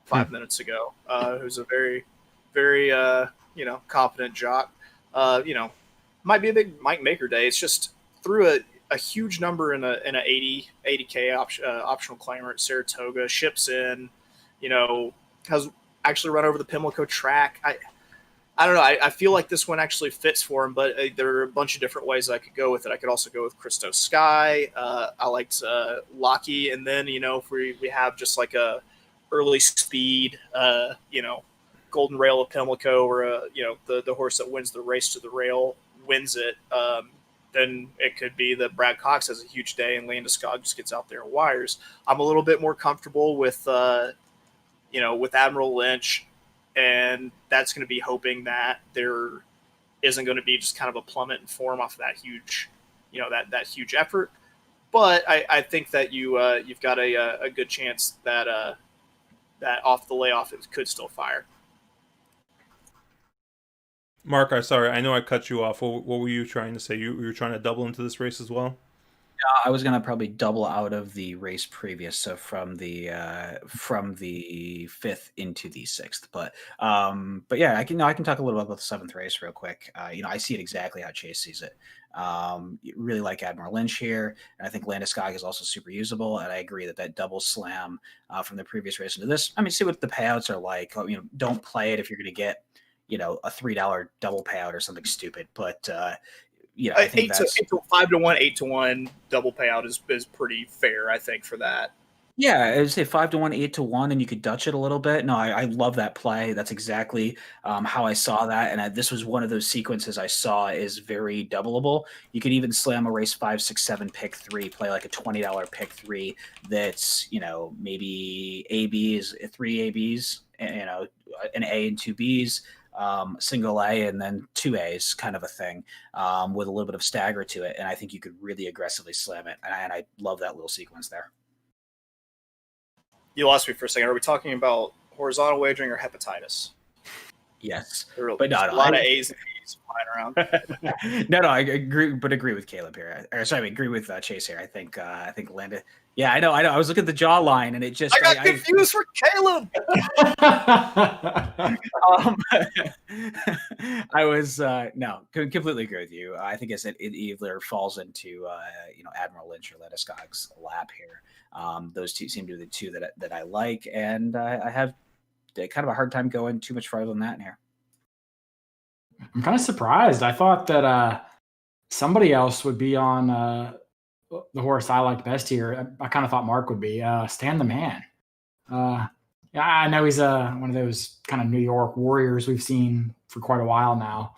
5 minutes ago, who's a very, very, competent jock. Might be a big Mike Maker day. It's just threw a huge number in a 80K optional claimer at Saratoga, ships in, has actually run over the Pimlico track. I don't know. I feel like this one actually fits for him, but there are a bunch of different ways I could go with it. I could also go with Christo Sky. I liked Locky, and then if we have just like a early speed, Golden Rail of Pimlico, or the horse that wins the race to the rail wins it. Then it could be that Brad Cox has a huge day and Landeskog just gets out there and wires. I'm a little bit more comfortable with with Admiral Lynch. And that's going to be hoping that there isn't going to be just kind of a plummet in form off of that huge, that huge effort. But I think that you've got a good chance that that off the layoff it could still fire. Mark, I'm sorry. I know I cut you off. What were you trying to say? You were trying to double into this race as well? I was gonna probably double out of the race previous, so from the 5th into the 6th. But yeah, I can talk a little bit about the 7th race real quick. I see it exactly how Chase sees it. Really like Admiral Lynch here, and I think Landeskog is also super usable. And I agree that double slam from the previous race into this. I mean, see what the payouts are like. Don't play it if you're gonna get a $3 double payout or something stupid, but. I think 5 to 1, 8 to 1 double payout is pretty fair, I think, for that. Yeah, I would say 5 to 1, 8 to 1, and you could Dutch it a little bit. No, I love that play. That's exactly how I saw that, and this was one of those sequences I saw is very doubleable. You could even slam a race 5, 6, 7, pick 3, play like a $20 pick 3. That's maybe ABs, 3 ABs, an A and 2 Bs. Single A and then 2 A's kind of a thing with a little bit of stagger to it. And I think you could really aggressively slam it. And I love that little sequence there. You lost me for a second. Are we talking about horizontal wagering or hepatitis? Yes. But a lot of A's and B's flying around. No, I agree with Caleb here. I agree with Chase here. I think Landon. Yeah, I know. I was looking at the jawline, and it just. I got confused for Caleb. I was completely agree with you. I think it either falls into Admiral Lynch or Landeskog's lap here. Those two seem to be the two that I like, and I have kind of a hard time going too much farther than that in here. I'm kind of surprised. I thought that somebody else would be on the horse I liked best here. I kind of thought Mark would be Stan the Man. Yeah, I know he's one of those kind of New York warriors we've seen for quite a while now.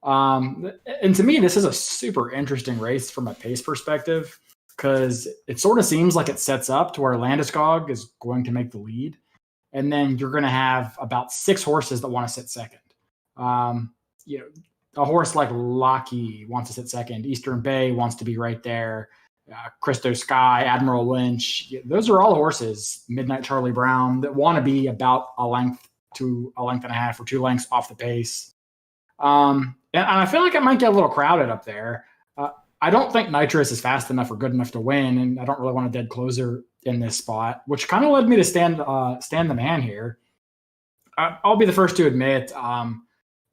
And to me, this is a super interesting race from a pace perspective because it sort of seems like it sets up to where Landeskog is going to make the lead. And then you're going to have about 6 horses that want to sit second. A horse like Locky wants to sit second. Eastern Bay wants to be right there. Christo Sky, Admiral Lynch. Those are all horses, Midnight Charlie Brown, that want to be about a length to a length and a half or 2 lengths off the pace. And I feel like it might get a little crowded up there. I don't think Nitrous is fast enough or good enough to win, and I don't really want a dead closer in this spot, which kind of led me to stand the Man here. I'll be the first to admit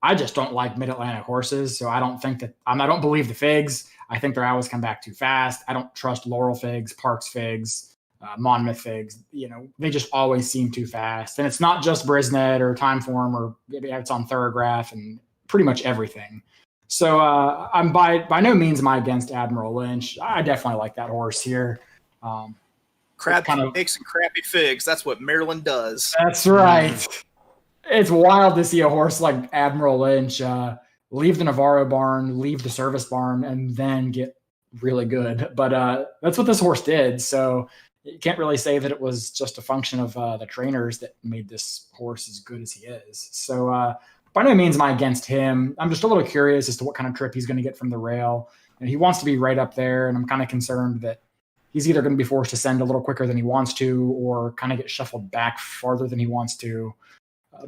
I just don't like Mid-Atlantic horses, so I don't think that I don't believe the figs. I think they always come back too fast. I don't trust Laurel figs, Parks figs. Monmouth Figs, they just always seem too fast. And it's not just Brisnet or Timeform, or maybe it's on Thorograph and pretty much everything. So I'm by no means am I against Admiral Lynch. I definitely like that horse here. Crappy figs and crappy figs. That's what Maryland does. That's right. It's wild to see a horse like Admiral Lynch leave the Navarro barn, leave the service barn, and then get really good. But that's what this horse did. So you can't really say that it was just a function of the trainers that made this horse as good as he is. So by no means am I against him. I'm just a little curious as to what kind of trip he's going to get from the rail. And he wants to be right up there, and I'm kind of concerned that he's either going to be forced to send a little quicker than he wants to, or kind of get shuffled back farther than he wants to.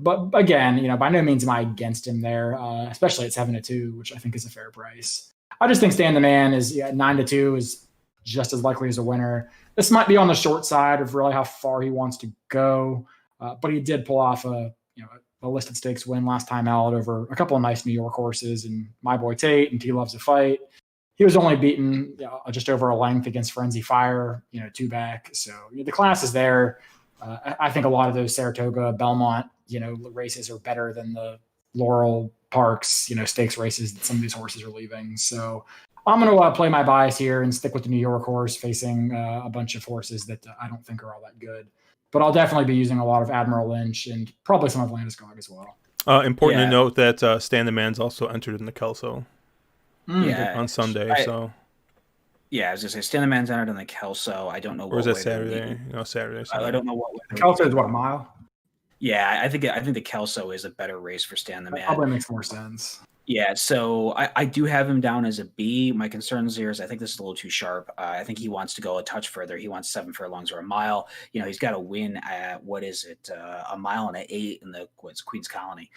But again, by no means am I against him there, especially at 7-2, which I think is a fair price. I just think Stan the Man is 9-2 is just as likely as a winner. This might be on the short side of really how far he wants to go, but he did pull off a listed stakes win last time out over a couple of nice New York horses and My Boy Tate and T Loves a Fight. He was only beaten just over a length against Frenzy Fire, 2 back. So the class is there. I think a lot of those Saratoga, Belmont, races are better than the Laurel Parks, stakes races that some of these horses are leaving. So I'm going to play my bias here and stick with the New York horse facing a bunch of horses that I don't think are all that good. But I'll definitely be using a lot of Admiral Lynch and probably some of Landeskog as well. Important to note that Stan the Man's also entered in the Kelso on Sunday. I was going to say Stan the Man's entered in the Kelso. I don't know. Or is that Saturday? Saturday. I don't know what. The Kelso is what, a mile? Yeah, I think the Kelso is a better race for Stan the Man. That probably makes more sense. Yeah, so I do have him down as a B. My concerns here is I think this is a little too sharp. I think he wants to go a touch further. He wants 7 furlongs or a mile. He's got to win at, a mile and an 8 in the Queen's Colony.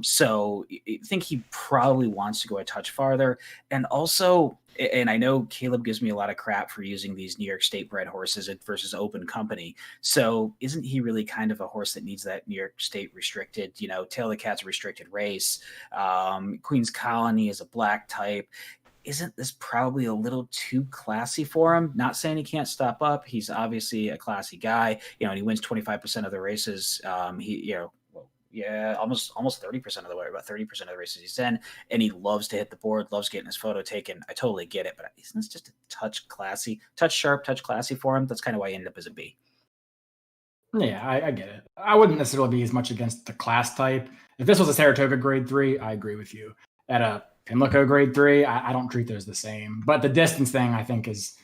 So I think he probably wants to go a touch farther. And also, and I know Caleb gives me a lot of crap for using these New York State bred horses versus open company. So isn't he really kind of a horse that needs that New York State restricted, Tail of the Cat's a restricted race. Queen's Colony is a black type. Isn't this probably a little too classy for him? Not saying he can't stop up. He's obviously a classy guy, and he wins 25% of the races. Almost 30% of the way, about 30% of the races he's in, and he loves to hit the board, loves getting his photo taken. I totally get it, but isn't this just a touch classy, touch sharp, touch classy for him? That's kind of why he ended up as a B. Yeah, I get it. I wouldn't necessarily be as much against the class type. If this was a Saratoga grade 3, I agree with you. At a Pimlico grade 3, I don't treat those the same. But the distance thing, I think, is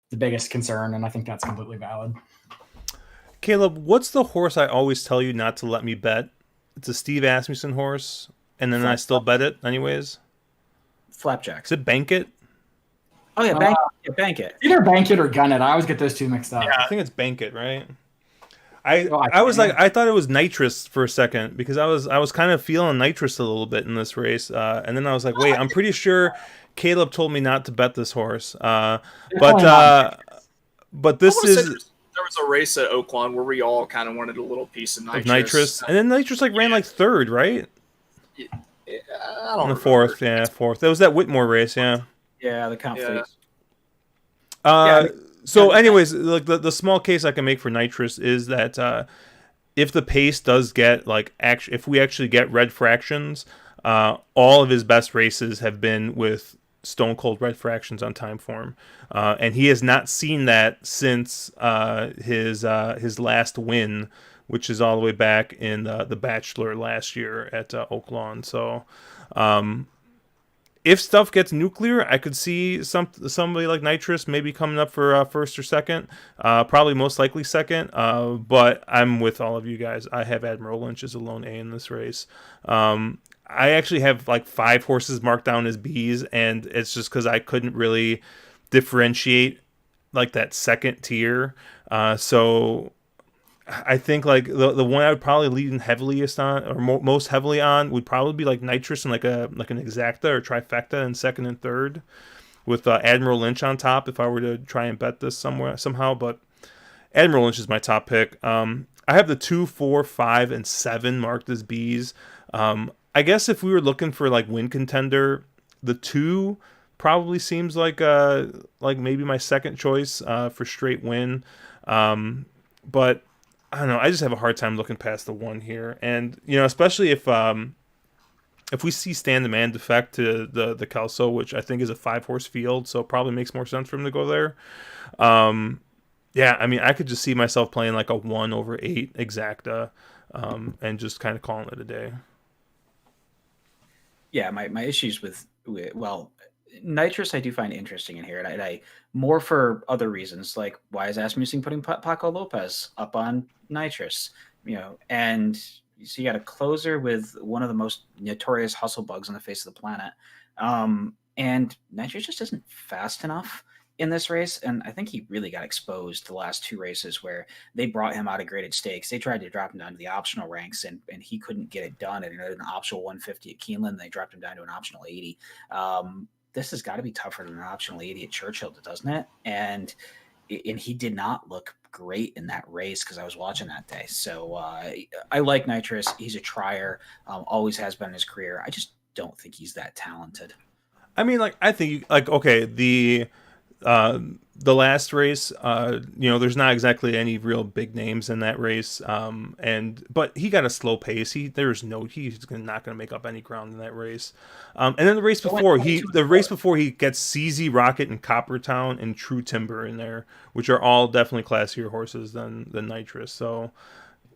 the biggest concern, and I think that's completely valid. Caleb, what's the horse I always tell you not to let me bet? It's a Steve Asmussen horse, and then I still bet it anyways. Flapjack. Is it Bank It? Oh, yeah, Bank It. Either Bank It or Gun It. I always get those two mixed up. Yeah, I think it's Bank It, right? I thought it was Nitrous for a second because I was kind of feeling Nitrous a little bit in this race, and then I was like, wait, I'm pretty sure Caleb told me not to bet this horse, but this is. There was a race at Oaklawn where we all kind of wanted a little piece of Nitrous. And then Nitrous ran like 3rd, right? I don't know. 4th, 4th. That was that Whitmore race, yeah. Yeah, the Count Fleece. So, anyways, like the small case I can make for Nitrous is that if the pace does get if we actually get red fractions, all of his best races have been with Stone Cold red fractions on Timeform, and he has not seen that since his last win, which is all the way back in the Bachelor last year at Oaklawn. So if stuff gets nuclear, I could see somebody like Nitrous maybe coming up for 1st or 2nd, probably most likely 2nd. But I'm with all of you guys. I have Admiral Lynch as a lone A in this race. I actually have like 5 horses marked down as B's, and it's just because I couldn't really differentiate like that second tier. So I think like the one I would probably lean heaviest on, or most heavily on, would probably be like Nitrous and like an Exacta or Trifecta in 2nd and 3rd, with Admiral Lynch on top. If I were to try and bet this somehow, but Admiral Lynch is my top pick. I have the 2, 4, 5, and 7 marked as B's. I guess if we were looking for like win contender, the 2 probably seems like maybe my second choice for straight win. But I don't know. I just have a hard time looking past the one here, and especially if we see stand demand defect to the Kelso, which I think is a 5-horse field, so it probably makes more sense for him to go there. Yeah, I mean, I could just see myself playing like a 1/8 exacta, and just kind of calling it a day. Yeah, my issues with well, nitrous I do find interesting in here, and I more for other reasons, like why is Asmussen putting Paco Lopez up on nitrous, and so you got a closer with one of the most notorious hustle bugs on the face of the planet, and nitrous just isn't fast enough in this race, and I think he really got exposed the last 2 races where they brought him out of graded stakes. They tried to drop him down to the optional ranks, and he couldn't get it done at an optional 150 at Keeneland. They dropped him down to an optional 80. This has got to be tougher than an optional 80 at Churchill, doesn't it? And he did not look great in that race because I was watching that day. So I like Nitrous. He's a trier, always has been in his career. I just don't think he's that talented. I mean, I think okay, the last race, there's not exactly any real big names in that race, but he got a slow pace. He's not gonna make up any ground in that race. And then the race before he gets CZ Rocket and Coppertown and True Timber in there, which are all definitely classier horses than Nitrous. So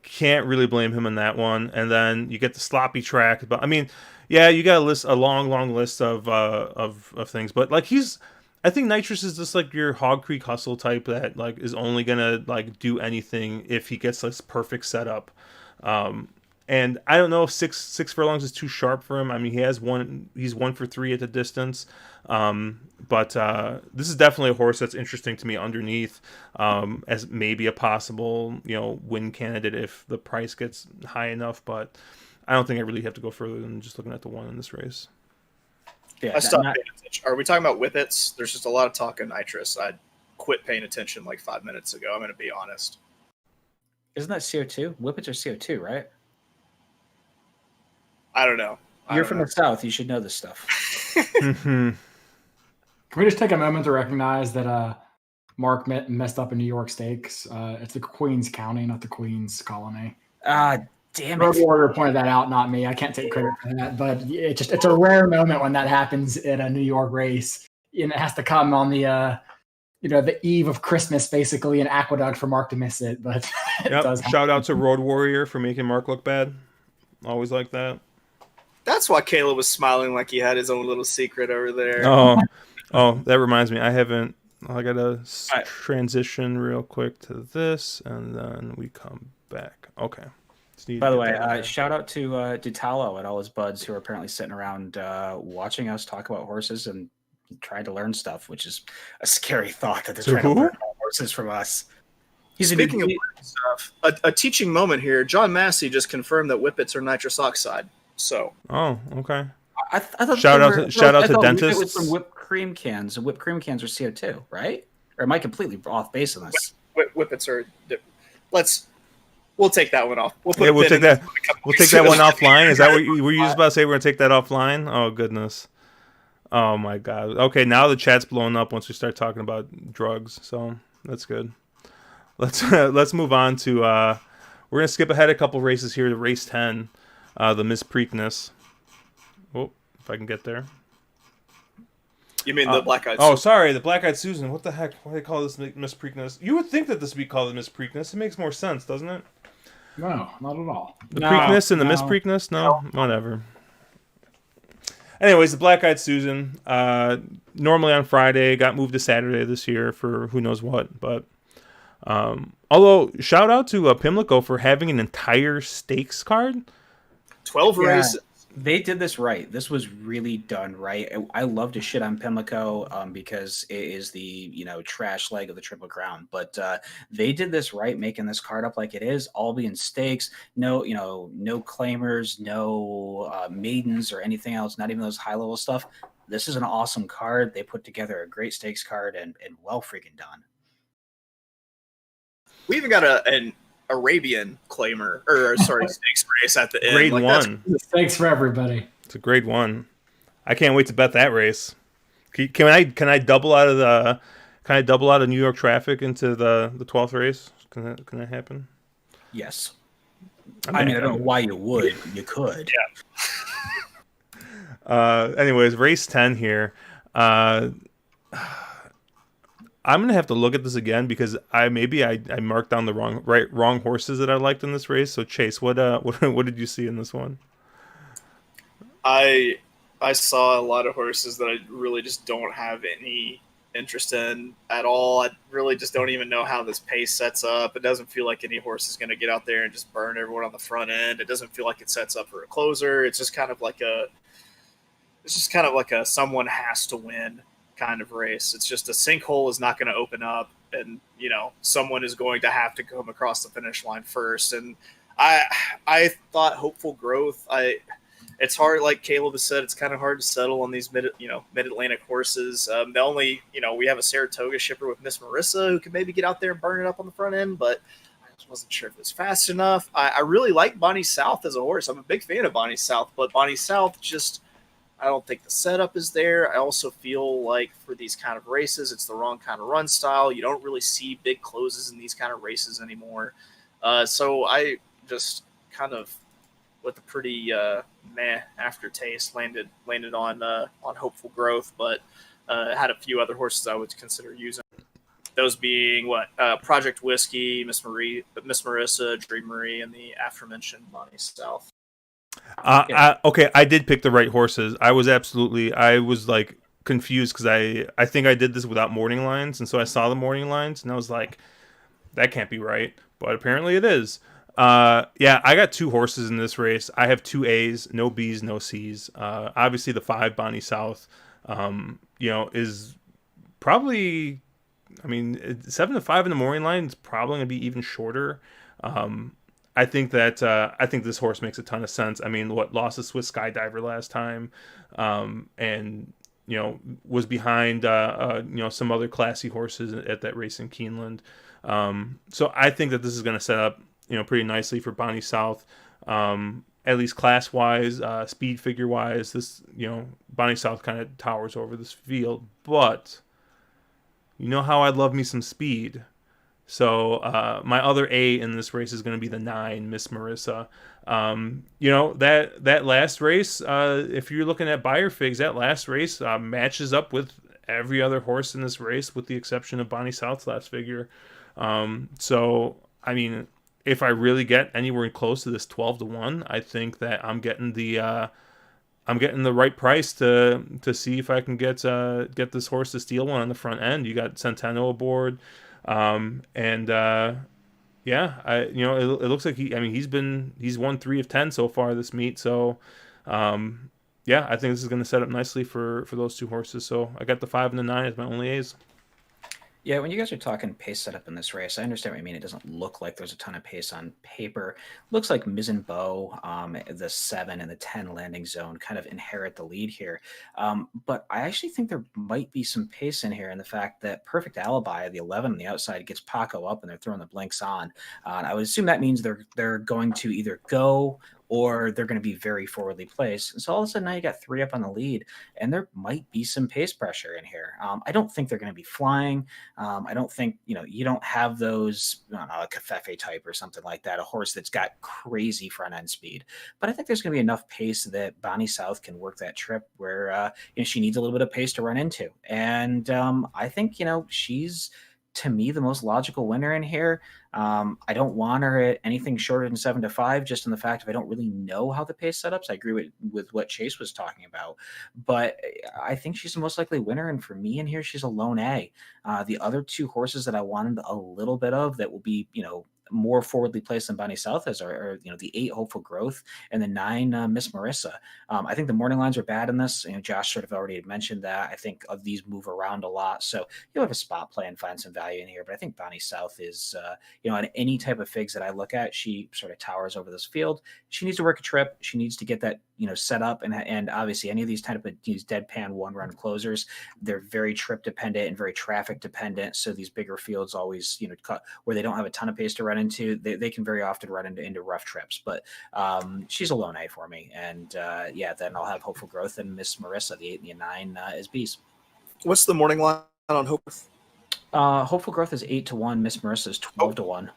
can't really blame him in that one. And then you get the sloppy track, but I mean, yeah, you got a long list of things, but I think Nitrous is just like your Hog Creek Hustle type that is only gonna do anything if he gets this perfect setup. And I don't know if six furlongs is too sharp for him. I mean, he's 1 for 3 at the distance. But this is definitely a horse that's interesting to me underneath, as maybe a possible win candidate if the price gets high enough. But I don't think I really have to go further than just looking at the one in this race. Yeah, I stopped paying attention. Are we talking about whippets? There's just a lot of talk of nitrous. I quit paying attention 5 minutes ago. I'm going to be honest. Isn't that CO2? Whippets are CO2, right? I don't know. You're from the South. You should know this stuff. Can we just take a moment to recognize that Mark messed up in New York Stakes? It's the Queens County, not the Queens Colony. Damn it. Road Warrior pointed that out, not me. I can't take credit for that, but it's a rare moment when that happens in a New York race. And it has to come on the the eve of Christmas, basically, an aqueduct for Mark to miss it. But it does happen. Shout out to Road Warrior for making Mark look bad. Always like that. That's why Caleb was smiling like he had his own little secret over there. Oh, that reminds me. I gotta transition real quick to this, and then we come back. Okay. By the way, shout out to Ditalo and all his buds who are apparently sitting around watching us talk about horses and trying to learn stuff, which is a scary thought that they're trying to learn horses from us. Speaking of stuff, a teaching moment here. John Massey just confirmed that whippets are nitrous oxide. So. Oh, okay. I thought shout out to dentists. It was from whipped cream cans. And whipped cream cans are CO2, right? Or am I completely off base on this? Whippets are. We'll take that one off. We'll take that one offline. Is that what were you just about to say? We're gonna take that offline? Oh goodness. Oh my god. Okay, now the chat's blowing up once we start talking about drugs. So that's good. Let's move on to. We're gonna skip ahead a couple races here to race 10, the Miss Preakness. Oh, if I can get there. You mean the Black Eyed Susan? Oh, sorry, the Black Eyed Susan. What the heck? Why do they call this Miss Preakness? You would think that this would be called the Miss Preakness. It makes more sense, doesn't it? No, not at all. The Preakness and the Miss Preakness? No? Whatever. Anyways, the Black Eyed Susan, normally on Friday, got moved to Saturday this year for who knows what. But although, shout out to Pimlico for having an entire stakes card. 12 races. They did this right. This was really done right. I love to shit on Pimlico because it is the trash leg of the Triple Crown. But they did this right, making this card up like it is, all being stakes. No, no claimers, no maidens or anything else. Not even those high level stuff. This is an awesome card. They put together a great stakes card and well freaking done. We even got an Arabian claimer, stakes race at the end. Grade 1. Thanks for everybody. It's a grade 1. I can't wait to bet that race. Can I double out of the kind of double out of New York traffic into the 12th race? Can that happen? Yes. I I don't know why you would. You could. Anyways, race 10 here. I'm gonna have to look at this again because I marked down the wrong horses that I liked in this race. So Chase, what did you see in this one? I saw a lot of horses that I really just don't have any interest in at all. I really just don't even know how this pace sets up. It doesn't feel like any horse is going to get out there and just burn everyone on the front end. It doesn't feel like it sets up for a closer. It's just kind of like a someone has to win kind of race. It's just a sinkhole is not going to open up, and someone is going to have to come across the finish line first. And I thought Hopeful Growth. It's hard, like Caleb has said, it's kind of hard to settle on these mid-Atlantic horses. The only, we have a Saratoga shipper with Miss Marissa who could maybe get out there and burn it up on the front end, but I just wasn't sure if it was fast enough. I really like Bonnie South as a horse. I'm a big fan of Bonnie South, but Bonnie South just, I don't think the setup is there. I also feel like for these kind of races, it's the wrong kind of run style. You don't really see big closes in these kind of races anymore. So I just kind of, with a pretty meh aftertaste, landed on Hopeful Growth, but had a few other horses I would consider using. Those being Project Whiskey, Miss Marissa, Dream Marie, and the aforementioned Bonnie South. Okay, I did pick the right horses. I was like confused because I think I did this without morning lines, and so I saw the morning lines and I was like, that can't be right, but apparently it is. Yeah, I got two horses in this race. I have two A's, no B's, no C's. Obviously the 5 Bonnie South, is probably, 7 to 5 in the morning line is probably gonna be even shorter. I think this horse makes a ton of sense. Lost a Swiss Skydiver last time, and was behind some other classy horses at that race in Keeneland. So I think that this is going to set up pretty nicely for Bonnie South, at least class wise, speed figure wise. This Bonnie South kind of towers over this field, but how I love me some speed. So my other A in this race is going to be the 9 Miss Marissa. That last race, if you're looking at Beyer figs, that last race matches up with every other horse in this race, with the exception of Bonnie South's last figure. So if I really get anywhere close to this 12-1, I think that I'm getting the right price to see if I can get this horse to steal one on the front end. You got Centeno aboard. It looks like he's won 3 of 10 so far this meet. So, I think this is going to set up nicely for those two horses. So I got the 5 and the 9 as my only A's. Yeah, when you guys are talking pace setup in this race, I understand what you mean. It doesn't look like there's a ton of pace on paper. Looks like Miz and Bow, the 7 and the 10 landing zone kind of inherit the lead here. But I actually think there might be some pace in here in the fact that Perfect Alibi, the 11 on the outside, gets Paco up and they're throwing the blinks on. I would assume that means they're going to either go or they're going to be very forwardly placed. And so all of a sudden now you got 3 up on the lead, and there might be some pace pressure in here. I don't think they're going to be flying. I don't think, you don't have those, a Cafefe type or something like that, a horse that's got crazy front end speed. But I think there's going to be enough pace that Bonnie South can work that trip where she needs a little bit of pace to run into. And I think, she's, to me, the most logical winner in here. I don't want her at anything shorter than 7 to 5, just in the fact of I don't really know how the pace setups. I agree with what Chase was talking about, but I think she's the most likely winner. And for me in here, she's a lone A. The other 2 horses that I wanted a little bit of that will be, more forwardly placed than Bonnie South are the 8 Hopeful Growth and the 9 Miss Marissa. I think the morning lines are bad in this. Josh sort of already had mentioned that. I think of these move around a lot, so you'll have a spot play and find some value in here. But I think Bonnie South is, on any type of figs that I look at, she sort of towers over this field. She needs to work a trip. She needs to get that set up, and obviously any of these type of these deadpan 1-run closers, they're very trip dependent and very traffic dependent. So these bigger fields always where they don't have a ton of pace to run into, they can very often run into rough trips. But she's a lone A for me, and then I'll have Hopeful Growth and Miss Marissa, the 8 and the 9 as B's. What's the morning line on Hope? Hopeful Growth is 8-1. Miss Marissa is 12-1.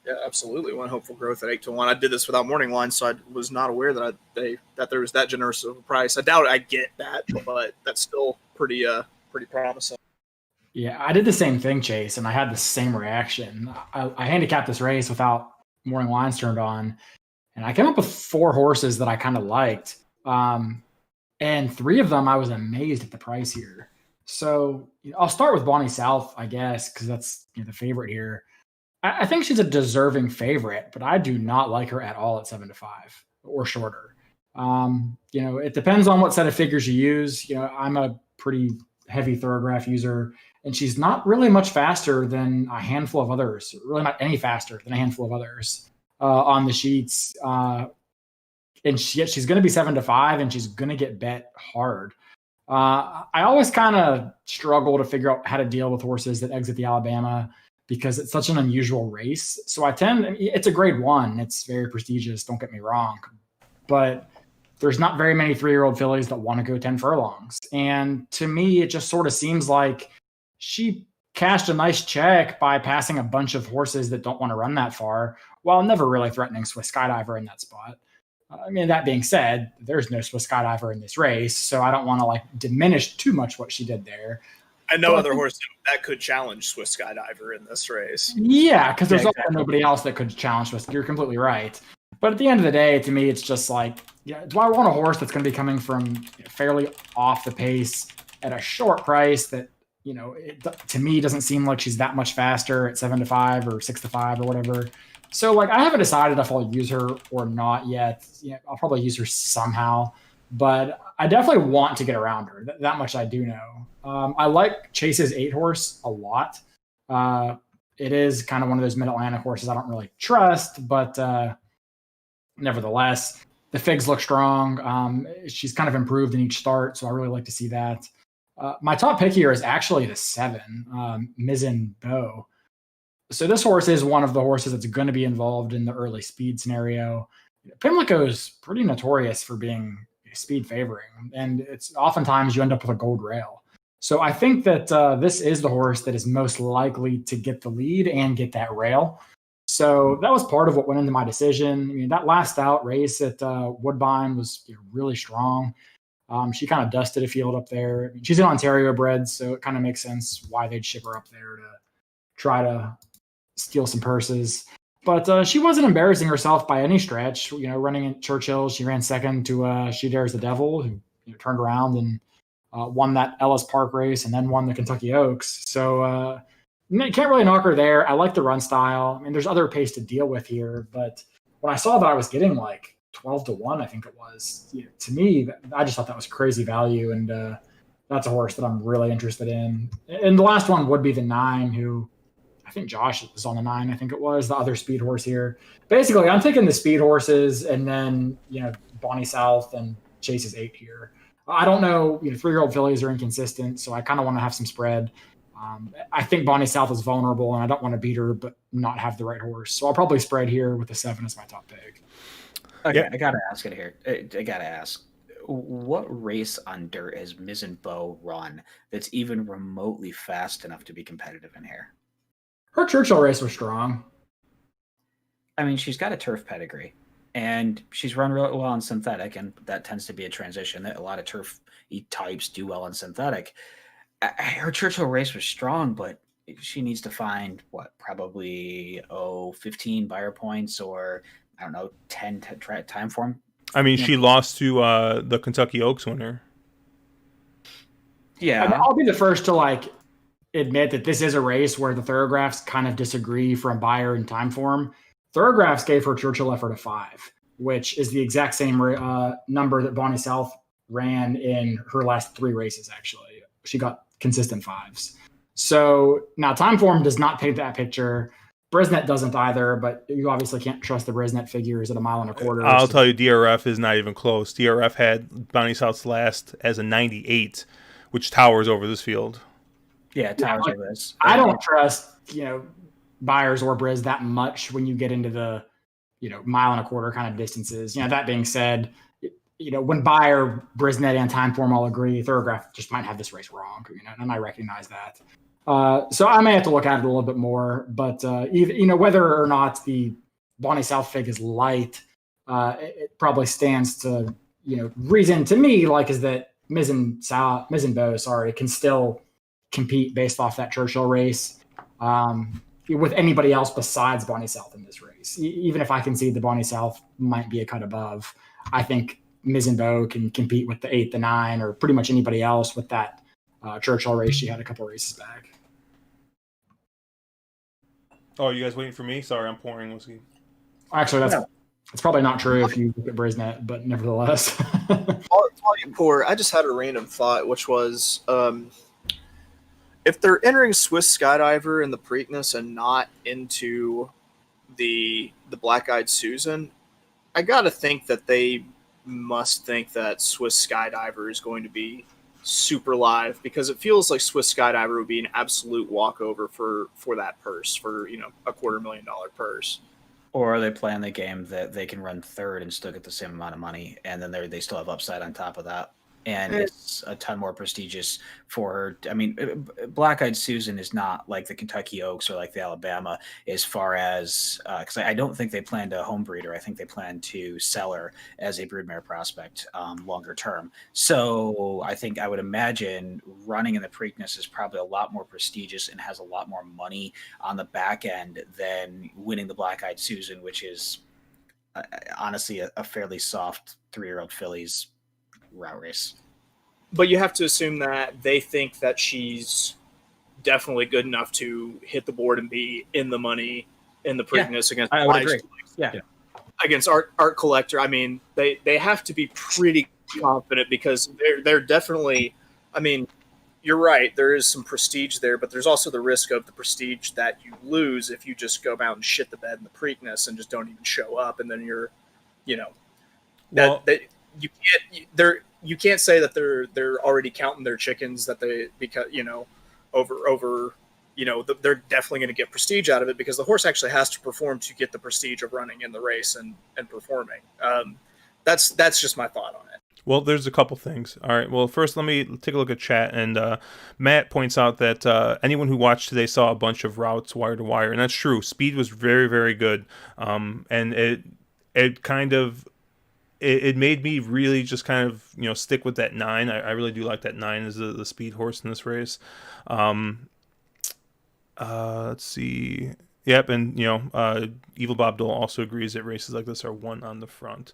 Yeah, absolutely. One Hopeful Growth at 8-1. I did this without morning line, so I was not aware that that there was that generous of a price. I doubt I get that, but that's still pretty promising. Yeah, I did the same thing, Chase, and I had the same reaction. I handicapped this race without morning lines turned on, and I came up with 4 horses that I kind of liked. And 3 of them I was amazed at the price here. So I'll start with Bonnie South, I guess, because that's the favorite here. I think she's a deserving favorite, but I do not like her at all at 7-5 or shorter. It depends on what set of figures you use. I'm a pretty heavy thoroughgraph user, and she's not really much faster than a handful of others, really not any faster than a handful of others on the sheets. And she's going to be 7-5, and she's going to get bet hard. I always kind of struggle to figure out how to deal with horses that exit the Alabama because it's such an unusual race. So it's a grade 1. It's very prestigious, don't get me wrong. But there's not very many 3-year-old fillies that want to go 10 furlongs. And to me, it just sort of seems like she cashed a nice check by passing a bunch of horses that don't want to run that far, while never really threatening Swiss Skydiver in that spot. That being said, there's no Swiss Skydiver in this race, so I don't want to diminish too much what she did there. And no other horse that could challenge Swiss Skydiver in this race. Yeah, because there's also nobody else that could challenge Swiss. You're completely right. But at the end of the day, to me, it's just do I want a horse that's going to be coming from fairly off the pace at a short price that, to me doesn't seem like she's that much faster at 7-5 or 6-5 or whatever. So I haven't decided if I'll use her or not yet. I'll probably use her somehow, but I definitely want to get around her. That much I do know. I like Chase's 8 horse a lot. It is kind of one of those Mid-Atlantic horses I don't really trust, but nevertheless, the figs look strong. She's kind of improved in each start, so I really like to see that. My top pick here is actually the 7, Mizzen Bow. So this horse is one of the horses that's going to be involved in the early speed scenario. Pimlico is pretty notorious for being speed favoring, and it's oftentimes you end up with a gold rail. So I think that this is the horse that is most likely to get the lead and get that rail. So that was part of what went into my decision. That last out race at Woodbine was really strong. She kind of dusted a field up there. She's an Ontario bred, so it kind of makes sense why they'd ship her up there to try to steal some purses. But she wasn't embarrassing herself by any stretch. Running in Churchill, she ran second to She Dares the Devil, who turned around and won that Ellis Park race and then won the Kentucky Oaks. So you can't really knock her there. I like the run style. There's other pace to deal with here, but when I saw that I was getting 12-1, I think it was, to me, I just thought that was crazy value, and that's a horse that I'm really interested in. And the last one would be the 9, who I think Josh was on the 9. I think it was the other speed horse here. Basically, I'm taking the speed horses and then, Bonnie South and Chase's 8 here. I don't know, 3-year-old fillies are inconsistent, so I kind of want to have some spread. I think Bonnie South is vulnerable, and I don't want to beat her, but not have the right horse. So I'll probably spread here with the 7 as my top pick. Okay, I gotta ask it here. I gotta ask, what race on dirt has Mizzen Bow run that's even remotely fast enough to be competitive in here? Her Churchill race was strong. She's got a turf pedigree, and she's run really well on synthetic, and that tends to be a transition that a lot of turf types do well on synthetic. Her Churchill race was strong, but she needs to find probably 15 buyer points, or I don't know, 10 time form. She lost to the Kentucky Oaks winner. Yeah, I'll be the first to admit that this is a race where the thoroughgraphs kind of disagree from buyer and time form. Thoroughgraphs gave her Churchill effort of 5, which is the exact same number that Bonnie South ran in her last 3 races. Actually, she got consistent 5s. So now time form does not paint that picture. Brisnet doesn't either, but you obviously can't trust the Brisnet figures at 1.25 miles. I'll tell you, DRF is not even close. DRF had Bonnie South's last as a 98, which towers over this field. Yeah, it towers over this. I don't trust, buyers or Briz that much when you get into the, 1.25 mile kind of distances. That being said, when buyer, Brisnet, and time form all agree, Thoroughgraph just might have this race wrong, and I recognize that. So I may have to look at it a little bit more, but even, whether or not the Bonnie South fig is light, it probably stands to, reason to me, like, is that Mizzen Bow, can still compete based off that Churchill race with anybody else besides Bonnie South in this race. Even if I can see the Bonnie South might be a cut above, I think Mizzen Bow can compete with the 8, the 9, or pretty much anybody else with that Churchill race she had a couple races back. Oh, are you guys waiting for me? Sorry, I'm pouring whiskey. Actually, it's probably not true if you look at Brisnet, but nevertheless. While you pour, I just had a random thought, which was if they're entering Swiss Skydiver in the Preakness and not into the Black-Eyed Susan, I gotta think that they must think that Swiss Skydiver is going to be super live, because it feels like Swiss Skydiver would be an absolute walkover for that purse, for a $250,000 purse. Or are they playing the game that they can run third and still get the same amount of money, and then they still have upside on top of that? And it's a ton more prestigious for her. I mean, Black-Eyed Susan is not like the Kentucky Oaks or like the Alabama, as far as because I don't think they plan to home breed her. I think they plan to sell her as a broodmare prospect longer term. So I would imagine running in the Preakness is probably a lot more prestigious and has a lot more money on the back end than winning the Black-Eyed Susan, which is honestly a fairly soft 3-year-old filly's route race. But you have to assume that they think that she's definitely good enough to hit the board and be in the money in the Preakness against I would agree. Against Art Collector. I mean, they have to be pretty confident, because they're definitely, I mean, you're right, there is some prestige there, but there's also the risk of the prestige that you lose if you just go out and shit the bed in the Preakness and just don't even show up, and then you're, you can't say that they're already counting their chickens, that they, because they're definitely going to get prestige out of it, because the horse actually has to perform to get the prestige of running in the race and performing. That's just my thought on it. Well, there's a couple things. All right. Well, first, let me take a look at chat. And Matt points out that anyone who watched today saw a bunch of routes wire to wire, and that's true. Speed was very, very good, and it kind of it made me really just kind of stick with that 9. I really do like that 9 as the speed horse in this race. Let's see. Yep, and Evil Bob Dole also agrees that races like this are one on the front.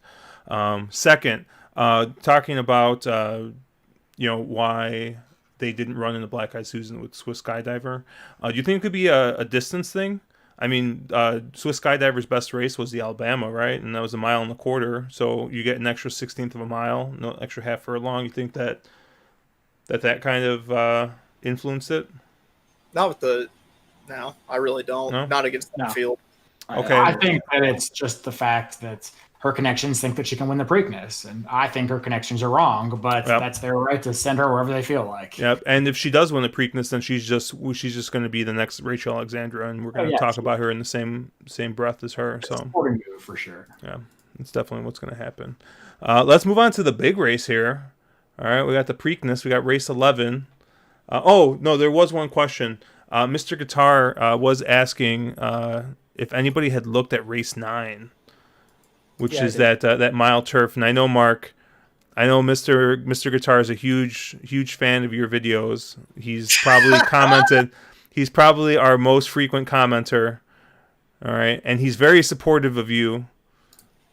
Second, talking about why they didn't run in the Black-Eyed Susan with Swiss Skydiver. Do you think it could be a distance thing? I mean, Swiss Skydiver's best race was the Alabama, right? And that was 1.25 miles. So you get an extra 1/16 of a mile, no extra half furlong. You think that kind of influenced it? Not with the. No, I really don't. No? Not against that field. Okay. I think that it's just the fact that her connections think that she can win the Preakness, and I think her connections are wrong, but that's their right to send her wherever they feel like. Yep, and if she does win the Preakness, then she's just going to be the next Rachel Alexandra, and we're going to talk about her in the same breath as her. So sporting move for sure. Yeah, that's definitely what's going to happen. Let's move on to the big race here. All right, we got the Preakness. We got race 11. Oh no, there was one question. Mr. Guitar was asking if anybody had looked at race 9. Which is that mile turf, and I know Mark, Mr. Guitar is a huge fan of your videos. He's probably commented. He's probably our most frequent commenter. All right, and he's very supportive of you.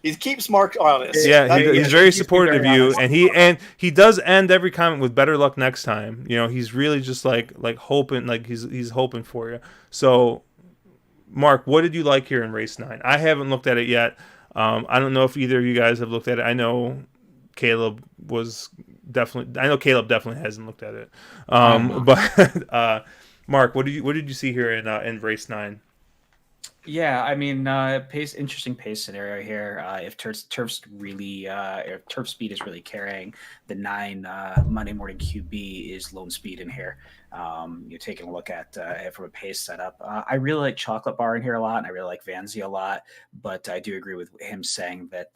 He keeps Mark honest. Yeah, he's very supportive of you, and he does end every comment with "better luck next time." He's really just like hoping, like he's hoping for you. So, Mark, what did you like here in race 9? I haven't looked at it yet. I don't know if either of you guys have looked at it. I know Caleb definitely hasn't looked at it. But Mark, what did you see here in race 9? Yeah, I mean, interesting pace scenario here. If turf speed is really carrying, the 9 Monday Morning QB is lone speed in here. You're taking a look at it from a pace setup. I really like Chocolate Bar in here a lot, and I really like Vanzi a lot. But I do agree with him saying that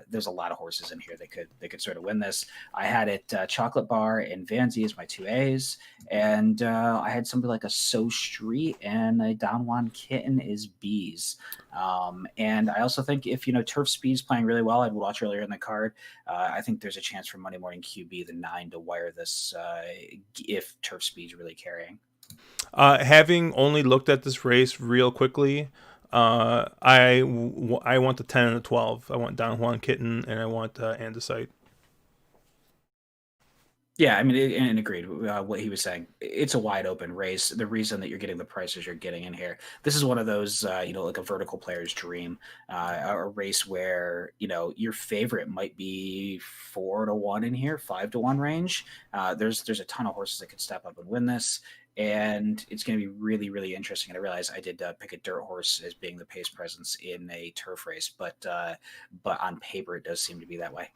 there's a lot of horses in here that could sort of win this. I had it Chocolate Bar and Vanzi as my 2As, and I had somebody like a So Street and a Don Juan Kitten is B's. And I also think if Turf Speed's playing really well, I'd watch earlier in the card. I think there's a chance for Monday Morning QB the 9 to wire this if Turf Speed's really carrying. Having only looked at this race real quickly, I want the 10 and the 12. I want Don Juan Kitten and I want Andesite. Yeah, I mean, and agreed what he was saying. It's a wide open race. The reason that you're getting the prices you're getting in here, this is one of those, like a vertical player's dream, a race where, your favorite might be 4-1 in here, 5-1 range. There's a ton of horses that could step up and win this. And it's going to be really, really interesting. And I realize I did pick a dirt horse as being the pace presence in a turf race, but on paper it does seem to be that way.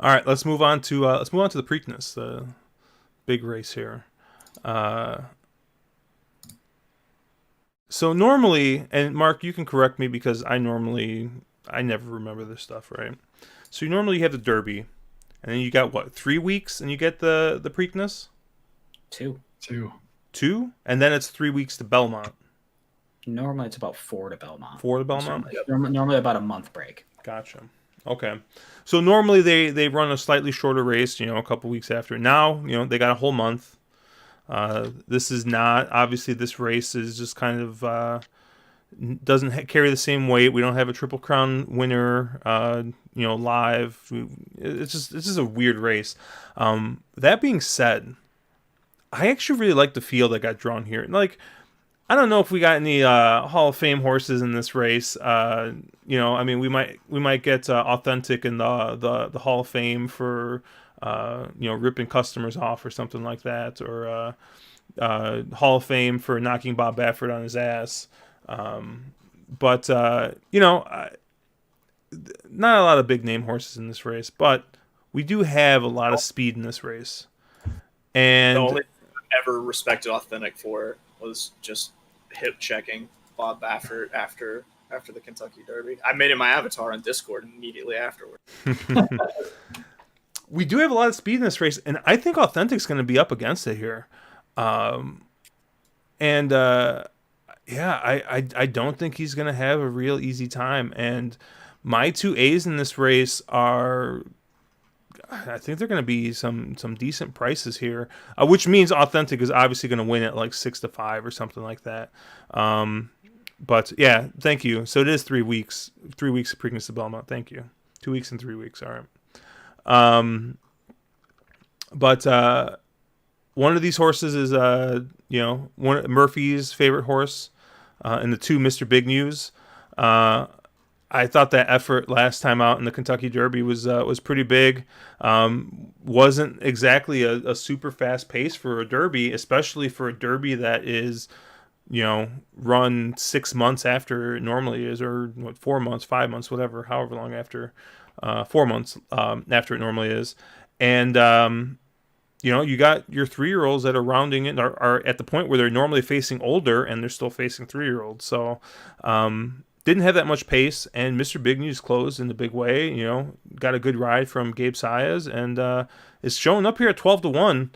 All right, let's move on to the Preakness, the big race here. So normally, and Mark, you can correct me because I never remember this stuff, right? So you normally have the Derby, and then you got what, 3 weeks, and you get the Preakness? 2, and then it's 3 weeks to Belmont. Normally it's about 4 to Belmont. 4 to Belmont. Normally about a month break. Gotcha. Okay, so normally they run a slightly shorter race, a couple weeks after. Now, they got a whole month. This is not, obviously this race is just kind of doesn't carry the same weight. We don't have a Triple Crown winner, live. It's just a weird race. That being said, I actually really like the field that got drawn here. Like, I don't know if we got any Hall of Fame horses in this race. I mean, we might get Authentic in the Hall of Fame for ripping customers off or something like that, or Hall of Fame for knocking Bob Baffert on his ass. But not a lot of big name horses in this race, but we do have a lot of speed in this race. And the only thing I've ever respected Authentic for was just hip checking Bob Baffert after the Kentucky Derby. I made him my avatar on Discord immediately afterward. We do have a lot of speed in this race, and I think Authentic's going to be up against it here. I don't think he's going to have a real easy time. And my 2As in this race are, I think they're going to be some decent prices here, which means Authentic is obviously going to win at like 6-5 or something like that. But yeah, thank you. So it is 3 weeks. 3 weeks of Preakness to Belmont. Thank you. 2 weeks and 3 weeks. All right. But one of these horses is one of Murphy's favorite horse, and the 2 Mr. Big News. I thought that effort last time out in the Kentucky Derby was pretty big. Wasn't exactly a super fast pace for a Derby, especially for a Derby that is, run 6 months after it normally is, or 4 months, 5 months, whatever, however long after, 4 months after it normally is. And, you got your 3-year-olds that are rounding it, are at the point where they're normally facing older and they're still facing 3-year-olds. So, didn't have that much pace, and Mr. Big News closed in the big way. Got a good ride from Gabe Saez, and is showing up here at 12-1,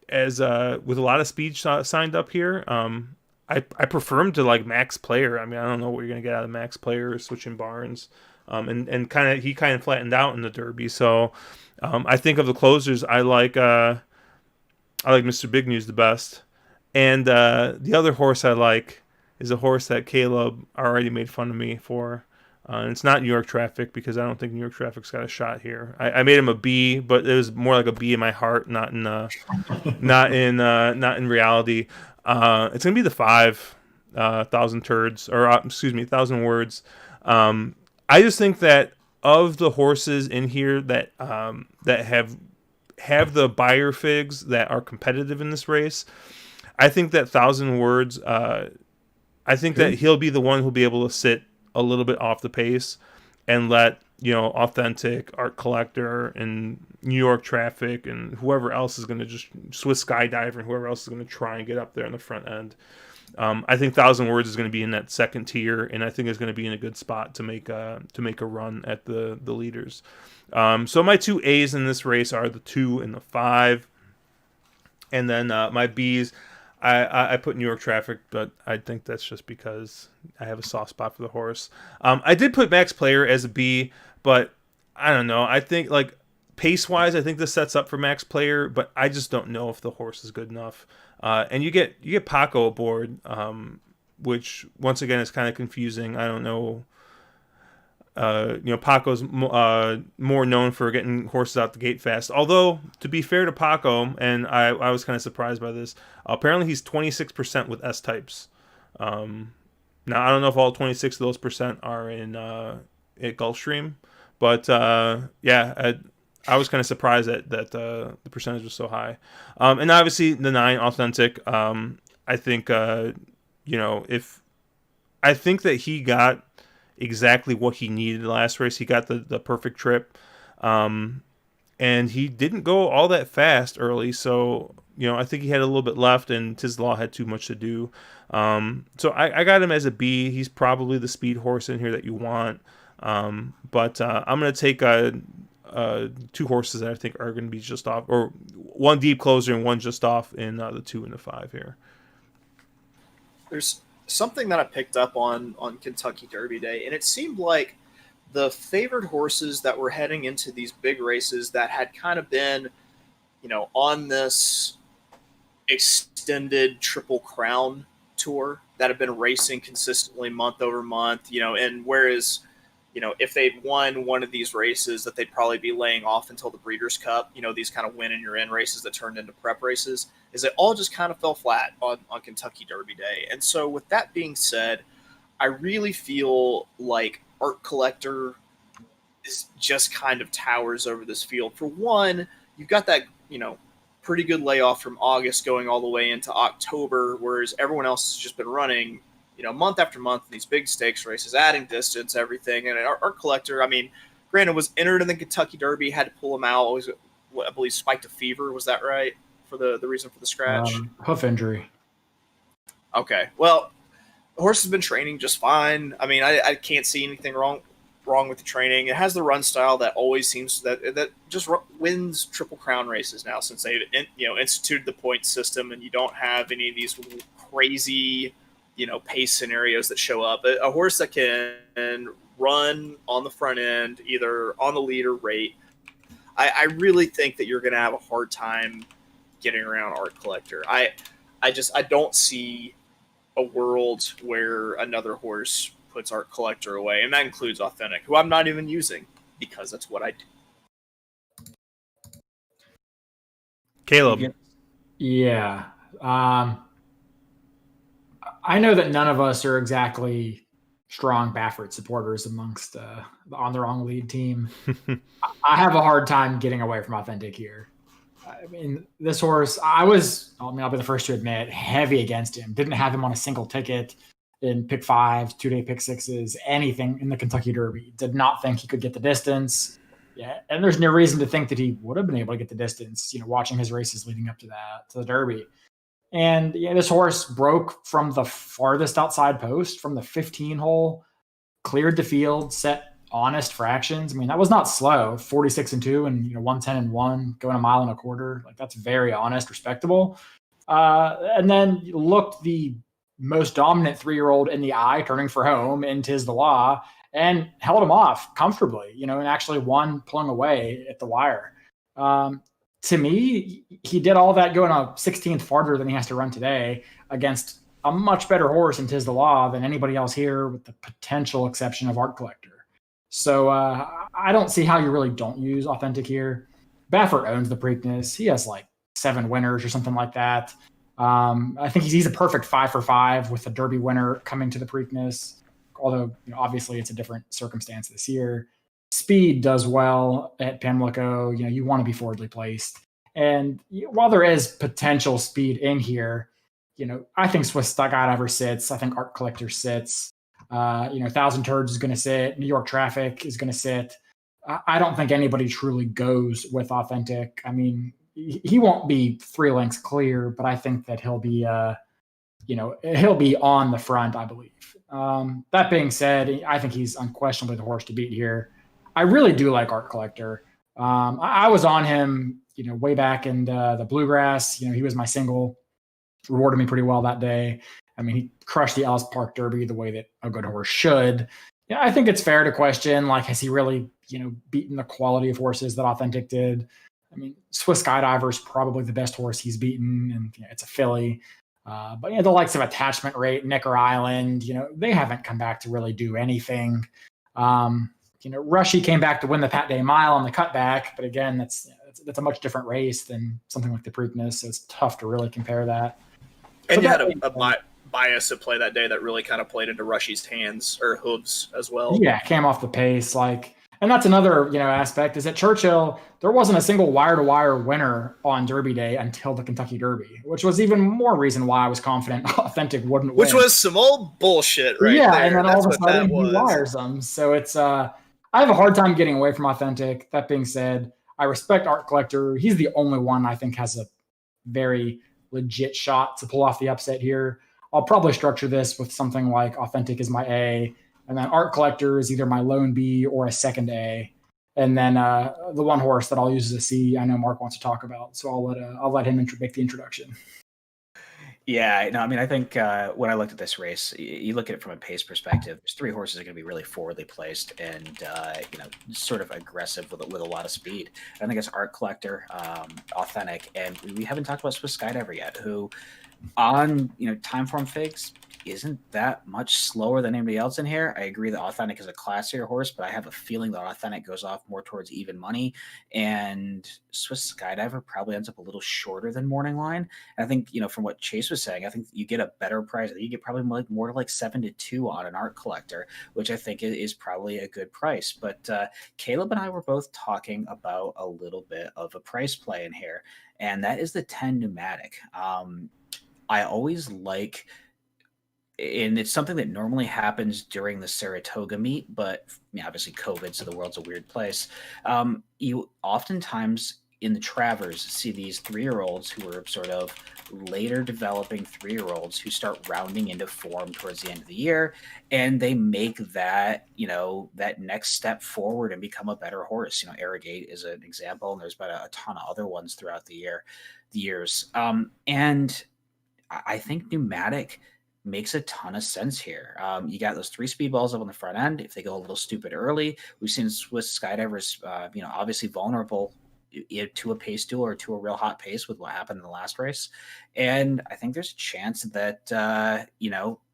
as with a lot of speed signed up here. I prefer him to like Max Player. I mean, I don't know what you're gonna get out of Max Player switching barns, and he kind of flattened out in the Derby. So I think of the closers, I like Mr. Big News the best, and the other horse I like is a horse that Caleb already made fun of me for. And it's not New York Traffic, because I don't think New York Traffic's got a shot here. I made him a B, but it was more like a B in my heart, not in not in reality. It's gonna be the 5, 1,000 turds, or 1,000 words. I just think that of the horses in here that have the buyer figs that are competitive in this race, I think that 1,000 words. I think that he'll be the one who'll be able to sit a little bit off the pace and let Authentic, Art Collector, and New York Traffic, and whoever else is going to just Swiss Skydiver, and whoever else is going to try and get up there in the front end. I think Thousand Words is going to be in that second tier, and I think it's going to be in a good spot to make a run at the leaders. So my two A's in this race are the 2 and the 5, and then my B's. I put New York Traffic, but I think that's just because I have a soft spot for the horse. I did put Max Player as a B, but I don't know. I think like pace-wise, I think this sets up for Max Player, but I just don't know if the horse is good enough. And you get Paco aboard, which once again is kind of confusing. I don't know. Paco's more known for getting horses out the gate fast. Although, to be fair to Paco, and I was kind of surprised by this, apparently he's 26% with S types. Now, I don't know if all 26 of those percent are in at Gulfstream, but I was kind of surprised that the percentage was so high. And obviously, the 9, Authentic, I think, I think that he got exactly what he needed last race. He got the perfect trip, and he didn't go all that fast early, so I think he had a little bit left, and Tislaw had too much to do. So I got him as a B. He's probably the speed horse in here that you want, but I'm going to take 2 horses that I think are going to be just off, or 1 deep closer and 1 just off in the 2 and the 5 here. There's something that I picked up on Kentucky Derby Day, and it seemed like the favored horses that were heading into these big races that had kind of been, on this extended Triple Crown tour that have been racing consistently month over month, and whereas, if they'd won one of these races that they'd probably be laying off until the Breeders' Cup, these kind of win and you're in races that turned into prep races, is it all just kind of fell flat on Kentucky Derby Day. And so with that being said, I really feel like Art Collector is just kind of towers over this field. For one, you've got that, pretty good layoff from August going all the way into October, whereas everyone else has just been running, month after month in these big stakes races, adding distance, everything. And Art Collector, I mean, granted, was entered in the Kentucky Derby, had to pull him out. Always, I believe, spiked a fever. Was that right? For the reason for the scratch? Hoof injury. Okay. Well, the horse has been training just fine. I mean, I can't see anything wrong with the training. It has the run style that always seems that just wins Triple Crown races now since they've instituted the point system, and you don't have any of these crazy pace scenarios that show up. A horse that can run on the front end, either on the lead or rate. I really think that you're going to have a hard time getting around Art Collector. I don't see a world where another horse puts Art Collector away, and that includes Authentic, who I'm not even using because that's what I do. Caleb. Yeah. I know that none of us are exactly strong Baffert supporters amongst on the wrong lead team. I have a hard time getting away from Authentic here. I mean, this horse, I'll be the first to admit, heavy against him. Didn't have him on a single ticket in pick 5s, 2-day pick 6s, anything in the Kentucky Derby. Did not think he could get the distance. Yeah, and there's no reason to think that he would have been able to get the distance, watching his races leading up to the Derby. And this horse broke from the farthest outside post, from the 15 hole, cleared the field, set honest fractions. I mean, that was not slow. 46-2 and 110-1, going 1.25 miles. Like, that's very honest, respectable. And then looked the most dominant 3-year-old in the eye, turning for home in Tis the Law, and held him off comfortably, and actually won pulling away at the wire. To me, he did all that going a 16th farther than he has to run today against a much better horse in Tis the Law than anybody else here, with the potential exception of Art Collector. So I don't see how you really don't use Authentic here. Baffert owns the Preakness. He has like 7 winners or something like that. I think he's a perfect 5 for 5 with the Derby winner coming to the Preakness, although obviously it's a different circumstance this year. Speed does well at Pimlico. You want to be forwardly placed. And while there is potential speed in here, I think Swiss Skydiver sits. I think Art Collector sits. Thousand Turds is going to sit. New York Traffic is going to sit. I don't think anybody truly goes with Authentic. I mean, he won't be 3 lengths clear, but I think that he'll be he'll be on the front, I believe. That being said, I think he's unquestionably the horse to beat here. I really do like Art Collector. I was on him, way back in the Bluegrass. He was my single, rewarded me pretty well that day. I mean, he crushed the Ellis Park Derby the way that a good horse should. Yeah, I think it's fair to question, like, has he really, beaten the quality of horses that Authentic did? I mean, Swiss Skydiver is probably the best horse he's beaten, and it's a filly. But the likes of Attachment Rate, Necker Island, they haven't come back to really do anything. Rushy came back to win the Pat Day Mile on the cutback, but again, that's a much different race than something like the Preakness, so it's tough to really compare that. And you had a bias at play that day that really kind of played into Rushy's hands or hooves as well. Yeah, came off the pace, and that's another aspect is at Churchill there wasn't a single wire-to-wire winner on Derby Day until the Kentucky Derby, which was even more reason why I was confident Authentic wouldn't win. Which was some old bullshit, right? Yeah, there. And then that's all of a sudden he wires them. So it's I have a hard time getting away from Authentic. That being said, I respect Art Collector. He's the only one I think has a very legit shot to pull off the upset here. I'll probably structure this with something like Authentic is my A, and then Art Collector is either my lone B or a second A. And then the one horse that I'll use as a C, I know Mark wants to talk about, so I'll let him make the introduction. Yeah, no, I mean, I think when I looked at this race, you look at it from a pace perspective. There's 3 horses that are going to be really forwardly placed and sort of aggressive with a lot of speed. I think it's Art Collector, Authentic, and we haven't talked about Swiss Skydiver yet, who on time form figs isn't that much slower than anybody else in here. I agree that Authentic is a classier horse, but I have a feeling that Authentic goes off more towards even money, and Swiss Skydiver probably ends up a little shorter than Morning Line. And I think, from what Chase was saying, I think you get a better price. You get probably more like 7-2 on an Art Collector, which I think is probably a good price. But Caleb and I were both talking about a little bit of a price play in here, and that is the 10 Pneumatic. I always like, and it's something that normally happens during the Saratoga meet, but obviously COVID, so the world's a weird place. You oftentimes in the Travers see these 3-year-olds who are sort of later developing 3-year-olds who start rounding into form towards the end of the year, and they make that that next step forward and become a better horse. Arrogate is an example, and there's been a ton of other ones throughout the years. And I think Pneumatic makes a ton of sense here. You got those 3 speedballs up on the front end. If they go a little stupid early, we've seen Swiss Skydivers, obviously vulnerable to a pace duel or to a real hot pace with what happened in the last race. And I think there's a chance that,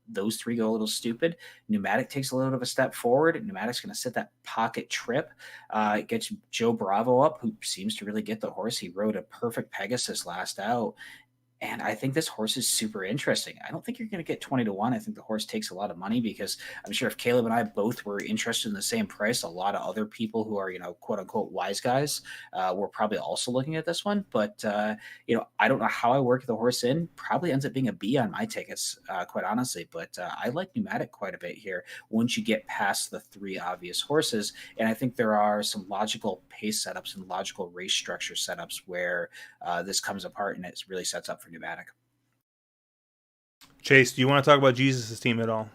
those 3 go a little stupid. Pneumatic takes a little bit of a step forward. Pneumatic's going to sit that pocket trip. It gets Joe Bravo up, who seems to really get the horse. He rode a perfect Pegasus last out. And I think this horse is super interesting. I don't think you're going to get 20-1. I think the horse takes a lot of money because I'm sure if Caleb and I both were interested in the same price, a lot of other people who are, quote unquote, wise guys were probably also looking at this one. But, I don't know how I work the horse in. Probably ends up being a B on my tickets, quite honestly. But I like Pneumatic quite a bit here once you get past the 3 obvious horses. And I think there are some logical pace setups and logical race structure setups where this comes apart and it really sets up for Pneumatic. Chase, do you want to talk about Jesus' team at all?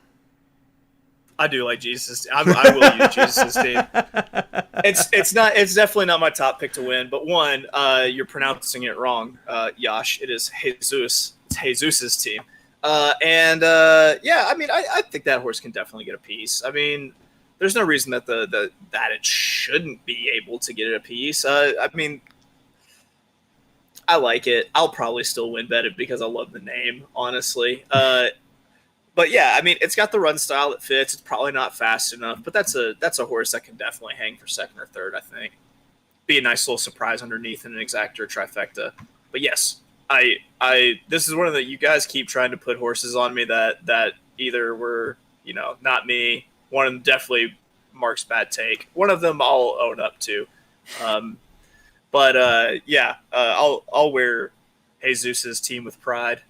I do like Jesus. I will use Jesus' team. It's definitely not my top pick to win, but one, you're pronouncing it wrong, Yash. It is Jesus. It's Jesus's team. I think that horse can definitely get a piece. I mean, there's no reason that that it shouldn't be able to get a piece. I like it. I'll probably still win bet it because I love the name, honestly. But yeah, I mean, it's got the run style that fits. It's probably not fast enough, but that's a horse that can definitely hang for second or third, I think. Be a nice little surprise underneath in an exactor trifecta. But yes, this is one of the, you guys keep trying to put horses on me that either were, not me. One of them definitely Mark's bad take. One of them I'll own up to. I'll wear Jesus's team with pride.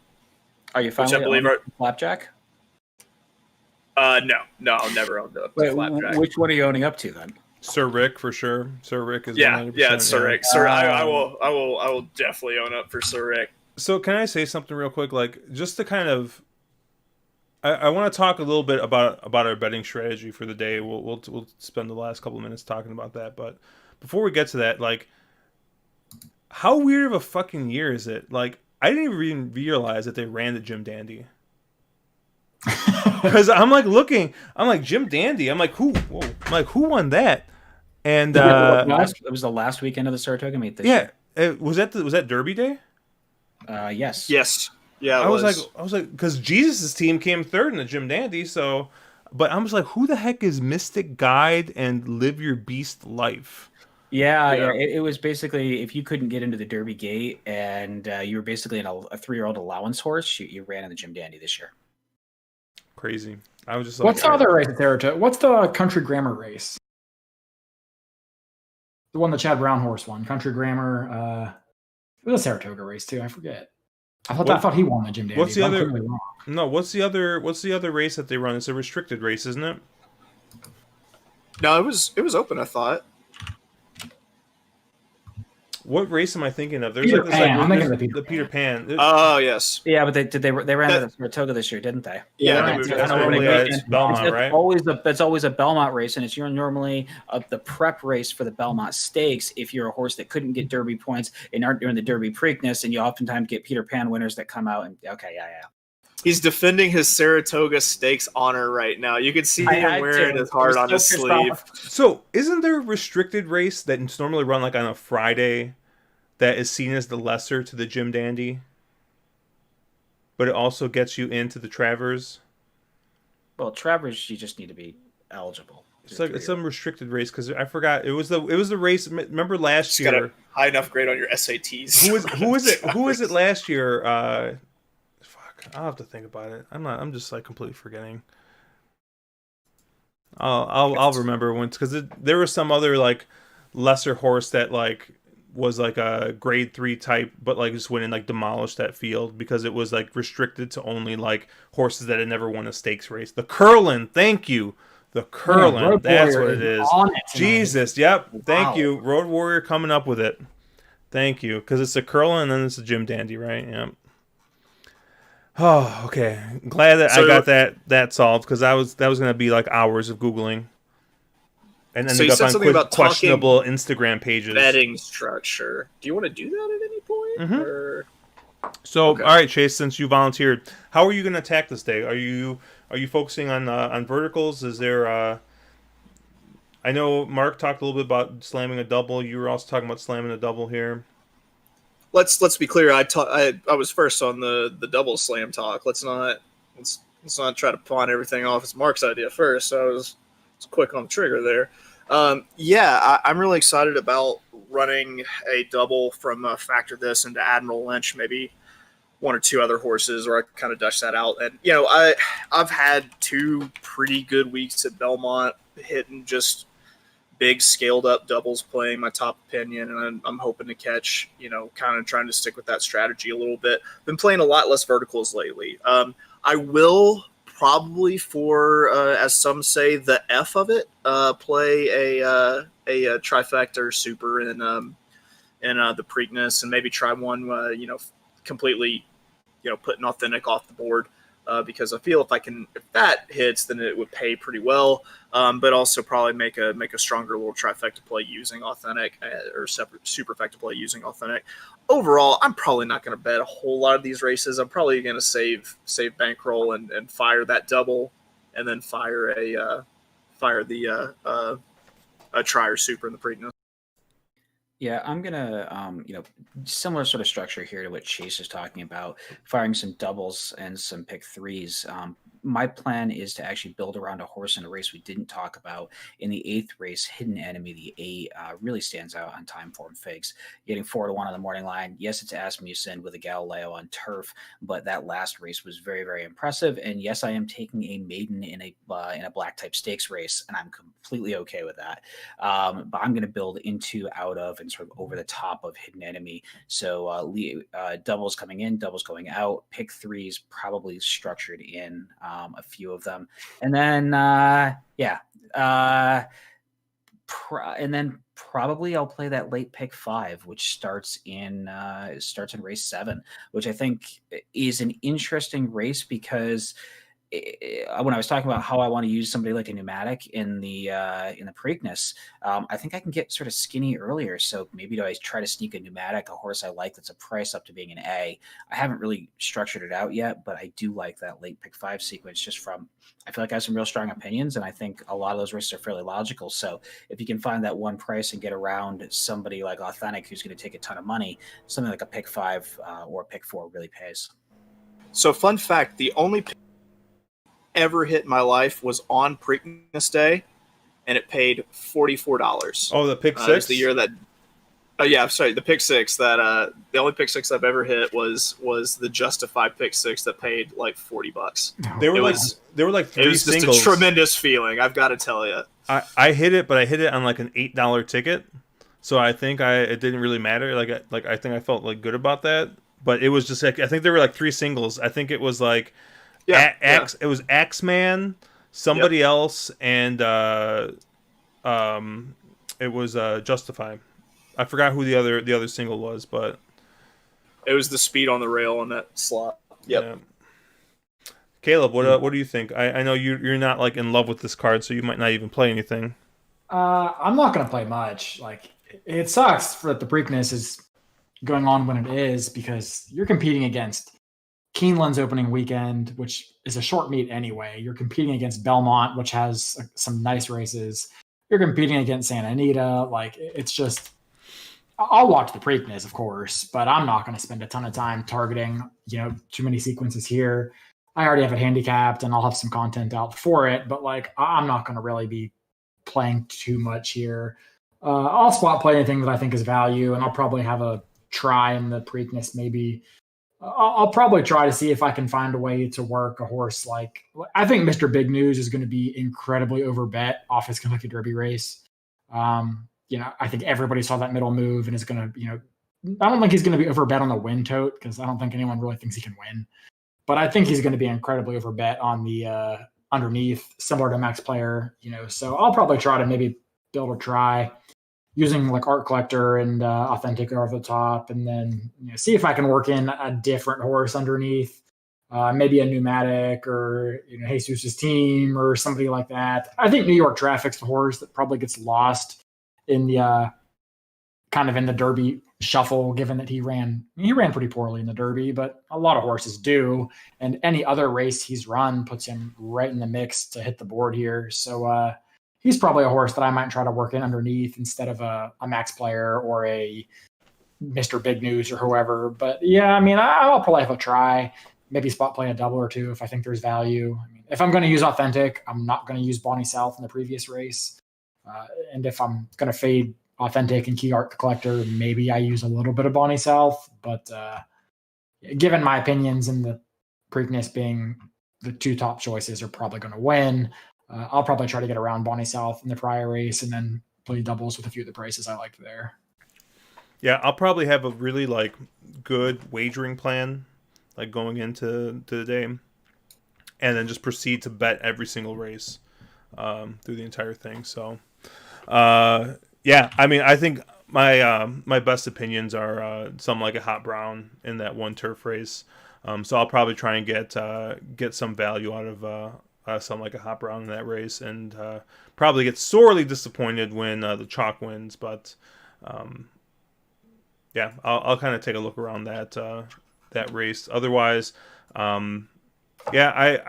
Are you finally on Flapjack? No, I'll never own the Flapjack. Which one are you owning up to then? Sir Rick for sure. Sir Rick is Yeah, 100%. yeah, it's Sir Rick. Sir, I will definitely own up for Sir Rick. So can I say something real quick? Like, just to kind of, I want to talk a little bit about our betting strategy for the day. We'll spend the last couple of minutes talking about that. But before we get to that, like, how weird of a fucking year is it? Like, I didn't even realize that they ran the Jim Dandy. Because I'm like looking, I'm like Jim Dandy. I'm like who? Whoa. I'm like who won that? And it was the last weekend of the Saratoga meet this year. was that Derby Day? Yes. Yes. Yeah, I was like, because Jesus' team came third in the Jim Dandy. So, but I was like, who the heck is Mystic Guide and Live Your Beast Life? Yeah. It was basically if you couldn't get into the Derby gate and you were basically in a 3-year-old allowance horse, you ran in the Jim Dandy this year. Crazy. I was just like, what's the other race at Saratoga? What's the Country Grammar race? The one the Chad Brown horse won. Country Grammar. It was a Saratoga race too. I forget. I thought he won the Jim Dandy. What's the other? Really wrong. No, what's the other race that they run? It's a restricted race, isn't it? No, it was open. I thought. What race am I thinking of? There's Peter like this, Pan. I'm like, thinking of the Peter Pan. Oh yes. Yeah, but they ran out of Saratoga this year, didn't they? Yeah, That's they moved normally it. at Belmont, right? That's always a Belmont race, and it's normally the prep race for the Belmont Stakes. If you're a horse that couldn't get Derby points and aren't doing the Derby Preakness, and you oftentimes get Peter Pan winners that come out and He's defending his Saratoga Stakes honor right now. You can see him wearing his heart on his sleeve. So, isn't there a restricted race that's normally run like on a Friday that is seen as the lesser to the Jim Dandy, but it also gets you into the Travers? Well, Travers, you just need to be eligible. It's like it's some restricted race because I forgot it was the race. Remember last year? Got a high enough grade on your SATs. Who was it last year? I'll have to think about it. I'm just like completely forgetting. I'll remember once because there was some other like lesser horse that like was like a grade 3 type, but like just went and like demolished that field because it was like restricted to only like horses that had never won a stakes race. The Curlin, thank you. The Curlin, that's what it is. Jesus, yep. Thank you. Road Warrior coming up with it. Thank you. Because it's a Curlin and then it's a Jim Dandy, right? Yep. Oh, okay. Glad that I got that solved because that was going to be like hours of Googling. And then so you said something about questionable Instagram pages. Betting structure. Do you want to do that at any point? Mm-hmm. Or... So, okay. All right, Chase. Since you volunteered, how are you going to attack this day? Are you focusing on verticals? Is there? I know Mark talked a little bit about slamming a double. You were also talking about slamming a double here. Let's be clear. I was first on the double slam talk. Let's not try to pawn everything off as Mark's idea first. So I was quick on the trigger there. I'm really excited about running a double from Factor This into Admiral Lynch, maybe one or two other horses, or I kind of Dutch that out. And I've had 2 pretty good weeks at Belmont, hitting just big scaled up doubles, playing my top opinion, and I'm hoping to catch, kind of trying to stick with that strategy a little bit. Been playing a lot less verticals lately. I will probably, for as some say, the F of it, play a trifecta or super in the Preakness, and maybe try one, completely, putting Authentic off the board. Because I feel if that hits, then it would pay pretty well. But also probably make a stronger little trifecta play using Authentic, or separate superfecta play using Authentic. Overall, I'm probably not going to bet a whole lot of these races. I'm probably going to save bankroll and fire that double, and then fire a tri or super in the Preakness. Yeah, I'm gonna, similar sort of structure here to what Chase is talking about, firing some doubles and some pick threes. My plan is to actually build around a horse in a race we didn't talk about. In the 8th race, Hidden Enemy, the 8, really stands out on time form figs. Getting 4-1 on the morning line. Yes, it's Asmussen with a Galileo on turf, but that last race was very, very impressive. And yes, I am taking a maiden in a black type stakes race, and I'm completely okay with that. But I'm going to build into, out of, and sort of over the top of Hidden Enemy. So doubles coming in, doubles going out, pick threes probably structured in. A few of them, and then And then probably I'll play that late pick 5, which starts in race 7, which I think is an interesting race because when I was talking about how I want to use somebody like a pneumatic in the Preakness, I think I can get sort of skinny earlier. So maybe do I try to sneak a pneumatic, a horse I like that's a price up to being an A. I haven't really structured it out yet, but I do like that late pick 5 sequence just from, I feel like I have some real strong opinions, and I think a lot of those races are fairly logical. So if you can find that one price and get around somebody like Authentic who's going to take a ton of money, something like a pick 5 or a pick 4 really pays. So fun fact, the only pick ever hit in my life was on Preakness Day, and it paid $44. Oh, the pick 6? It was the year that. Oh yeah, I'm sorry. The pick 6 that the only pick 6 I've ever hit was the Justified pick 6 that paid like $40. They were like 3 it was singles. just a tremendous feeling, I've got to tell you. I hit it, but I hit it on like an $8 ticket, so I think it didn't really matter. Like I think I felt like good about that, but it was just like I think there were like 3 singles. I think it was like. It was Axeman, somebody else, and it was Justify. I forgot who the other single was, but it was the speed on the rail on that slot. Yep. Yeah. Caleb, what do you think? I know you're not like in love with this card, so you might not even play anything. I'm not going to play much. Like, it sucks that the Preakness is going on when it is because you're competing against Keeneland's opening weekend, which is a short meet anyway. You're competing against Belmont, which has some nice races. You're competing against Santa Anita. Like, it's just, I'll watch the Preakness, of course, but I'm not going to spend a ton of time targeting, too many sequences here. I already have it handicapped and I'll have some content out for it, but like, I'm not going to really be playing too much here. I'll spot play anything that I think is value, and I'll probably have a try in the Preakness maybe. I'll probably try to see if I can find a way to work a horse like, I think Mr. Big News is going to be incredibly overbet off his Kentucky Derby race. I think everybody saw that middle move and is going to, I don't think he's going to be overbet on the win tote because I don't think anyone really thinks he can win. But I think he's going to be incredibly overbet on the underneath, similar to Max Player, So I'll probably try to maybe build a try using like Art Collector and Authentic over the top, and then see if I can work in a different horse underneath, maybe a pneumatic or Jesus's Team or somebody like that. I think New York Traffic's the horse that probably gets lost in the kind of in the Derby shuffle, given that he ran pretty poorly in the Derby, but a lot of horses do, and any other race he's run puts him right in the mix to hit the board here. So he's probably a horse that I might try to work in underneath instead of a Max Player or a Mr. Big News or whoever. But yeah, I mean, I'll probably have a try, maybe spot play a double or two if I think there's value. I mean, if I'm going to use Authentic, I'm not going to use Bonnie South in the previous race. And if I'm going to fade Authentic and Key Art Collector, maybe I use a little bit of Bonnie South. But given my opinions and the Preakness being the 2 top choices are probably going to win, I'll probably try to get around Bonnie South in the prior race and then play doubles with a few of the prices I liked there. Yeah, I'll probably have a really like good wagering plan, like going into the day, and then just proceed to bet every single race through the entire thing. So, yeah, I mean, I think my best opinions are something like a Hot Brown in that one turf race. So I'll probably try and get some value out of something like a Hot Brown in that race, and probably get sorely disappointed when the chalk wins. But yeah, I'll kind of take a look around that race. Otherwise, yeah,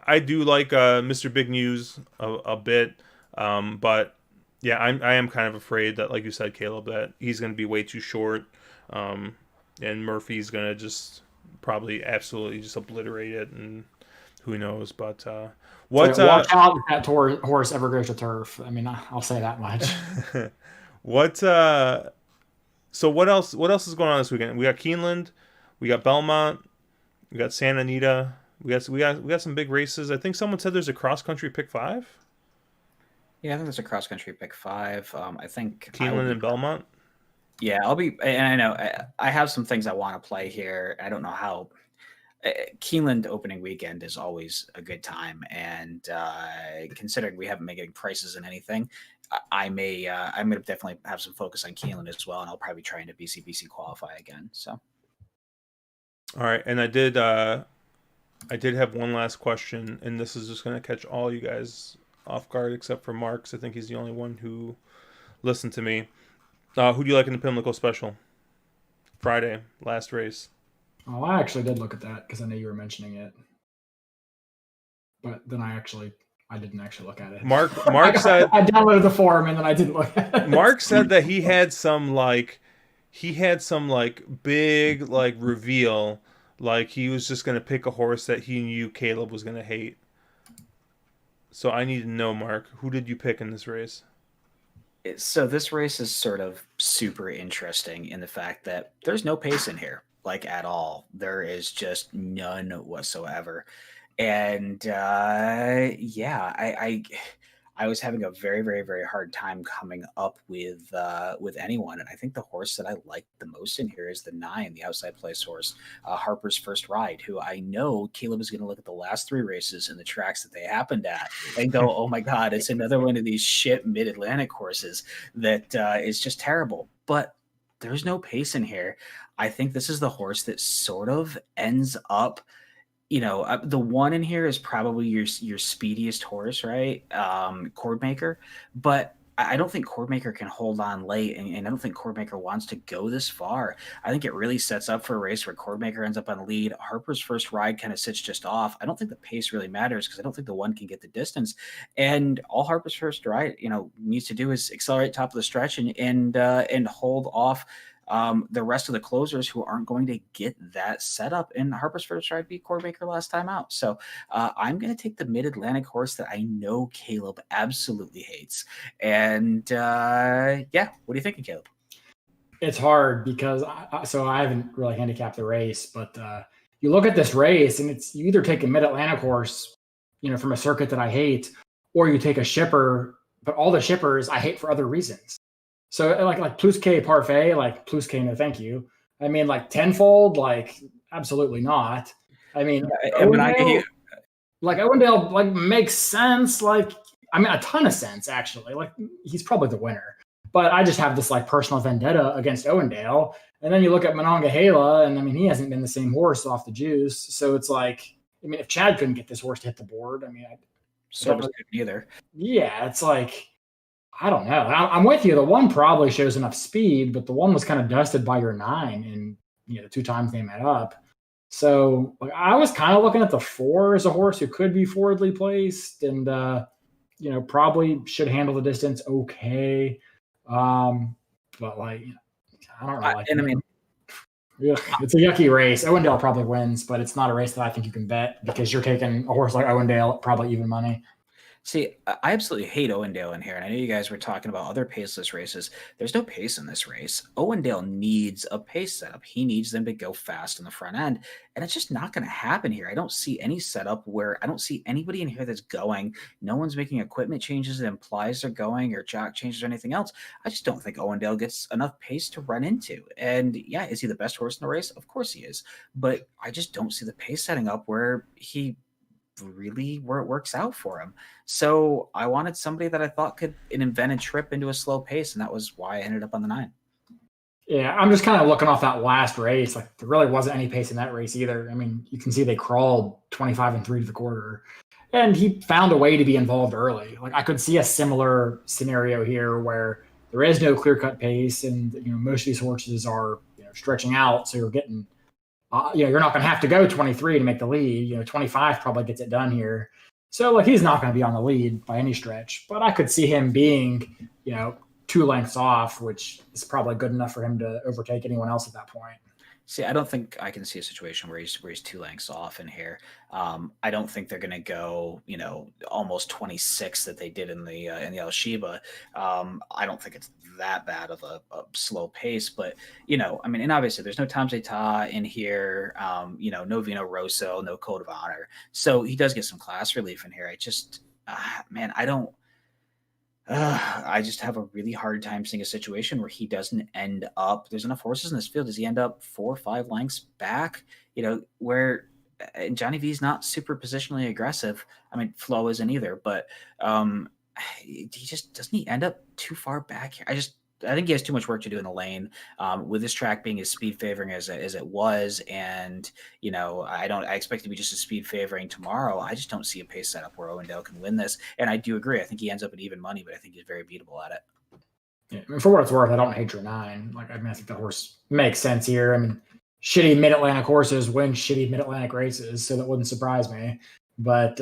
I do like Mr. Big News a bit, but yeah, I am kind of afraid that, like you said, Caleb, that he's going to be way too short, and Murphy's going to just probably absolutely just obliterate it, and who knows? But watch out if that horse ever goes to turf. I mean, I'll say that much. So what else is going on this weekend? We got Keeneland, we got Belmont, we got Santa Anita, we got some big races. I think someone said there's a cross country pick 5. Yeah, I think there's a cross country pick 5. I think Keeneland and Belmont. Yeah, I'll be, and I know I have some things I want to play here. I don't know how. Keeneland opening weekend is always a good time, and considering we haven't been getting prices in anything, I'm going to definitely have some focus on Keelan as well, and I'll probably try into BC qualify again. So, All right, and I did have one last question, and this is just going to catch all you guys off guard except for Mark, 'cause I think he's the only one who listened to me. Who do you like in the Pimlico Special? Friday, last race. Oh, I actually did look at that because I knew you were mentioning it, but then I didn't actually look at it. Mark said I downloaded the forum and then I didn't look at it. Mark said that he had some big like reveal, like he was just gonna pick a horse that he knew Caleb was gonna hate. So I need to know, Mark, who did you pick in this race? So this race is sort of super interesting in the fact that there's no pace in here, like at all. There is just none whatsoever. And I was having a very, very, very hard time coming up with anyone. And I think the horse that I like the most in here is the 9, the outside place horse, Harper's First Ride, who I know Caleb is going to look at the last 3 races and the tracks that they happened at and go, oh my God, it's another one of these shit Mid-Atlantic horses that is just terrible. But there's no pace in here. I think this is the horse that sort of ends up, the 1 in here is probably your speediest horse, right? Cordmaker. But I don't think Cordmaker can hold on late, and I don't think Cordmaker wants to go this far. I think it really sets up for a race where Cordmaker ends up on lead. Harper's First Ride kind of sits just off. I don't think the pace really matters because I don't think the 1 can get the distance. And all Harper's First Ride, needs to do is accelerate top of the stretch and hold off the rest of the closers who aren't going to get that setup. And Harper's First Ride beat Cordmaker last time out. So I'm going to take the Mid-Atlantic horse that I know Caleb absolutely hates. And what are you thinking, Caleb? It's hard because I haven't really handicapped the race, but you look at this race and you either take a Mid-Atlantic horse, from a circuit that I hate, or you take a shipper, but all the shippers I hate for other reasons. So like Plus K Parfait, like Plus K, no thank you. I mean, like Tenfold, like absolutely not. I mean, Owendale, like makes sense. Like, I mean, a ton of sense actually. Like he's probably the winner. But I just have this like personal vendetta against Owendale. And then you look at Monongahela, and I mean, he hasn't been the same horse off the juice. So it's like, I mean, if Chad couldn't get this horse to hit the board, I mean, couldn't either. Yeah, it's like, I don't know. I'm with you. The 1 probably shows enough speed, but the 1 was kind of dusted by your 9 and the 2 times they met up. So like, I was kind of looking at the 4 as a horse who could be forwardly placed and probably should handle the distance okay. But like, I don't know. It's a yucky race. Owendale probably wins, but it's not a race that I think you can bet because you're taking a horse like Owendale at probably even money. See, I absolutely hate Owendale in here, and I know you guys were talking about other paceless races. There's no pace in this race. Owendale needs a pace setup. He needs them to go fast in the front end, and it's just not going to happen here. I don't see any setup where I don't see anybody in here that's going. No one's making equipment changes that implies they're going or jock changes or anything else. I just don't think Owendale gets enough pace to run into. And yeah, is he the best horse in the race? Of course he is, but I just don't see the pace setting up where it works out for him. So I wanted somebody that I thought could invent a trip into a slow pace, and that was why I ended up on the 9. Yeah, I'm just kind of looking off that last race. Like there really wasn't any pace in that race either. I mean, you can see they crawled 25-3 to the quarter, and he found a way to be involved early. Like I could see a similar scenario here where there is no clear-cut pace, and most of these horses are stretching out, so you're getting. You're not going to have to go 23 to make the lead. 25 probably gets it done here. So, like, he's not going to be on the lead by any stretch. But I could see him being, 2 lengths off, which is probably good enough for him to overtake anyone else at that point. See, I don't think I can see a situation where he's 2 lengths off in here. I don't think they're going to go, almost 26 that they did in the El Sheba. I don't think it's that bad of a slow pace, but I mean, and obviously there's no Tom Zeta in here. No Vino Rosso, no Code of Honor, so he does get some class relief in here. I just, man, I just have a really hard time seeing a situation where he doesn't end up. There's enough horses in this field. Does he end up 4 or 5 lengths back? Where Johnny V's not super positionally aggressive. I mean, Flo isn't either, but he just doesn't he end up too far back here? I think he has too much work to do in the lane. With this track being as speed favoring as it was, and I expect it to be just as speed favoring tomorrow. I just don't see a pace setup where Owendale can win this. And I do agree. I think he ends up at even money, but I think he's very beatable at it. Yeah, I mean, for what it's worth, I don't hate your 9. Like, I mean, I think the horse makes sense here. I mean, shitty Mid-Atlantic horses win shitty Mid-Atlantic races, so that wouldn't surprise me. But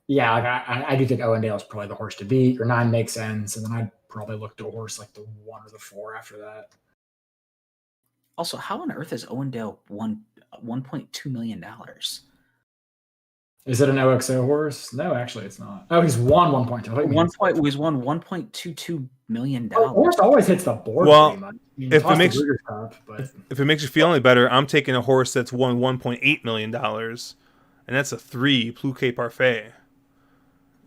yeah, like I do think Owendale is probably the horse to beat. Your 9 makes sense, and then I'd probably look to a horse like the 1 or the 4 after that. Also, how on earth has Owendale won $1.2 million? Is it an OXO horse? No, actually, it's not. Oh, he's won 1.2. He's won $1.22 million. The horse always hits the board. Well, pretty much. I mean, if it makes if it makes you feel any better, I'm taking a horse that's won $1.8 million, and that's a 3 Plouquet Parfait.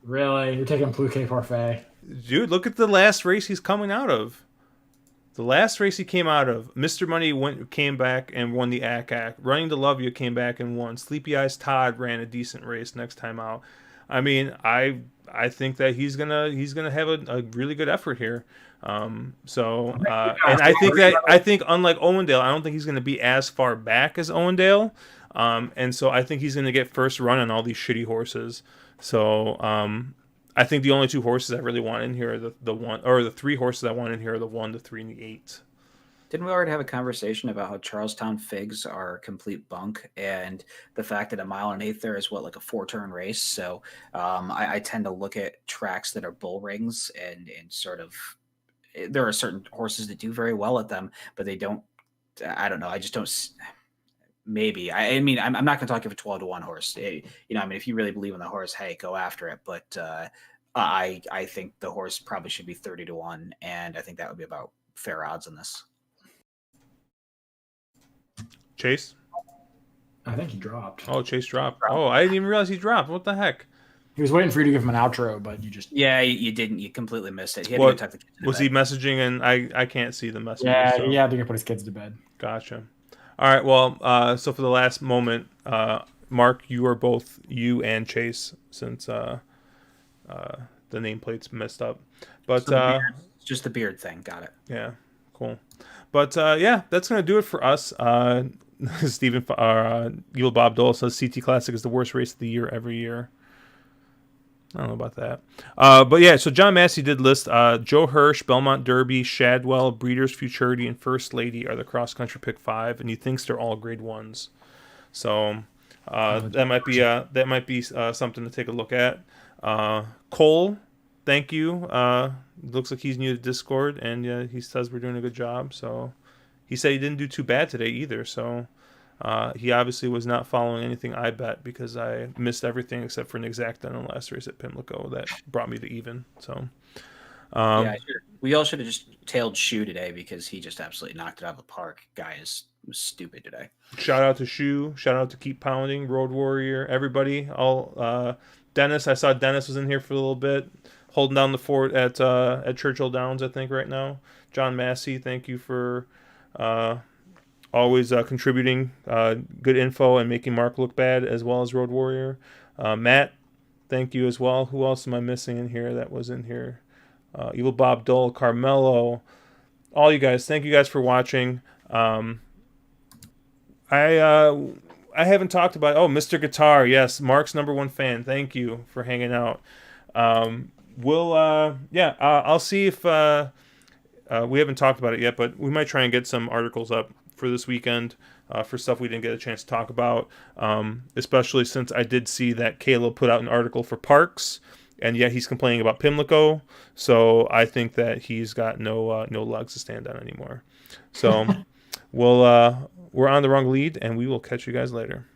Really, you're taking Plouquet Parfait? Dude, look at the last race he's coming out of. The last race he came out of, Mr. Money came back and won the ACAC. Running to Love You came back and won. Sleepy Eyes Todd ran a decent race next time out. I mean, I think that he's gonna have a really good effort here. And I think unlike Owendale, I don't think he's gonna be as far back as Owendale. And so I think he's gonna get first run on all these shitty horses. So I think the only 2 horses I really want in here are the 3 horses I want in here are the 1, the 3, and the 8. Didn't we already have a conversation about how Charlestown Figs are complete bunk, and the fact that a 1 1/8 there is like a 4-turn race? So I tend to look at tracks that are bull rings and sort of there are certain horses that do very well at them, but they don't. I don't know. I just don't. Maybe. I mean, I'm not going to talk of a 12-1 horse. I mean, if you really believe in the horse, hey, go after it. But I think the horse probably should be 30-1, and I think that would be about fair odds in this. Chase? I think he dropped. Oh, Chase dropped. Oh, I didn't even realize he dropped. What the heck? He was waiting for you to give him an outro, but you just... Yeah, you didn't. You completely missed it. He had to go tuck the kids was he messaging? And I can't see the message. Yeah, he had to go put his kids to bed. Gotcha. All right, well, so for the last moment, Mark, you and Chase, since the nameplate's messed up. But it's just the beard thing. Got it. Yeah, cool. But yeah, that's going to do it for us. Stephen, Evil Bob Dole says CT Classic is the worst race of the year every year. I don't know about that. But yeah, so John Massey did list Joe Hirsch, Belmont Derby, Shadwell, Breeders' Futurity, and First Lady are the cross-country pick 5, and he thinks they're all grade 1s. So that might be something to take a look at. Cole, thank you. Looks like he's new to Discord, and he says we're doing a good job. So he said he didn't do too bad today either. So he obviously was not following anything I bet, because I missed everything except for an exact on the last race at Pimlico that brought me to even. So we all should have just tailed Shu today, because he just absolutely knocked it out of the park. Guy was stupid today. Shout out to Shu. Shout out to Keep Pounding, Road Warrior, everybody. All Dennis. I saw Dennis was in here for a little bit, holding down the fort at Churchill Downs, I think, right now. John Massey, thank you for always contributing good info and making Mark look bad, as well as Road Warrior. Matt, thank you as well. Who else am I missing in here that was in here? Evil Bob Dole, Carmelo, all you guys. Thank you guys for watching. I haven't talked about Mr. Guitar. Yes, Mark's #1 fan. Thank you for hanging out. I'll see if we haven't talked about it yet, but we might try and get some articles up for this weekend for stuff we didn't get a chance to talk about, especially since I did see that Caleb put out an article for Parks, and yet he's complaining about Pimlico. So I think that he's got no legs to stand on anymore. So we're on the wrong lead, and we will catch you guys later.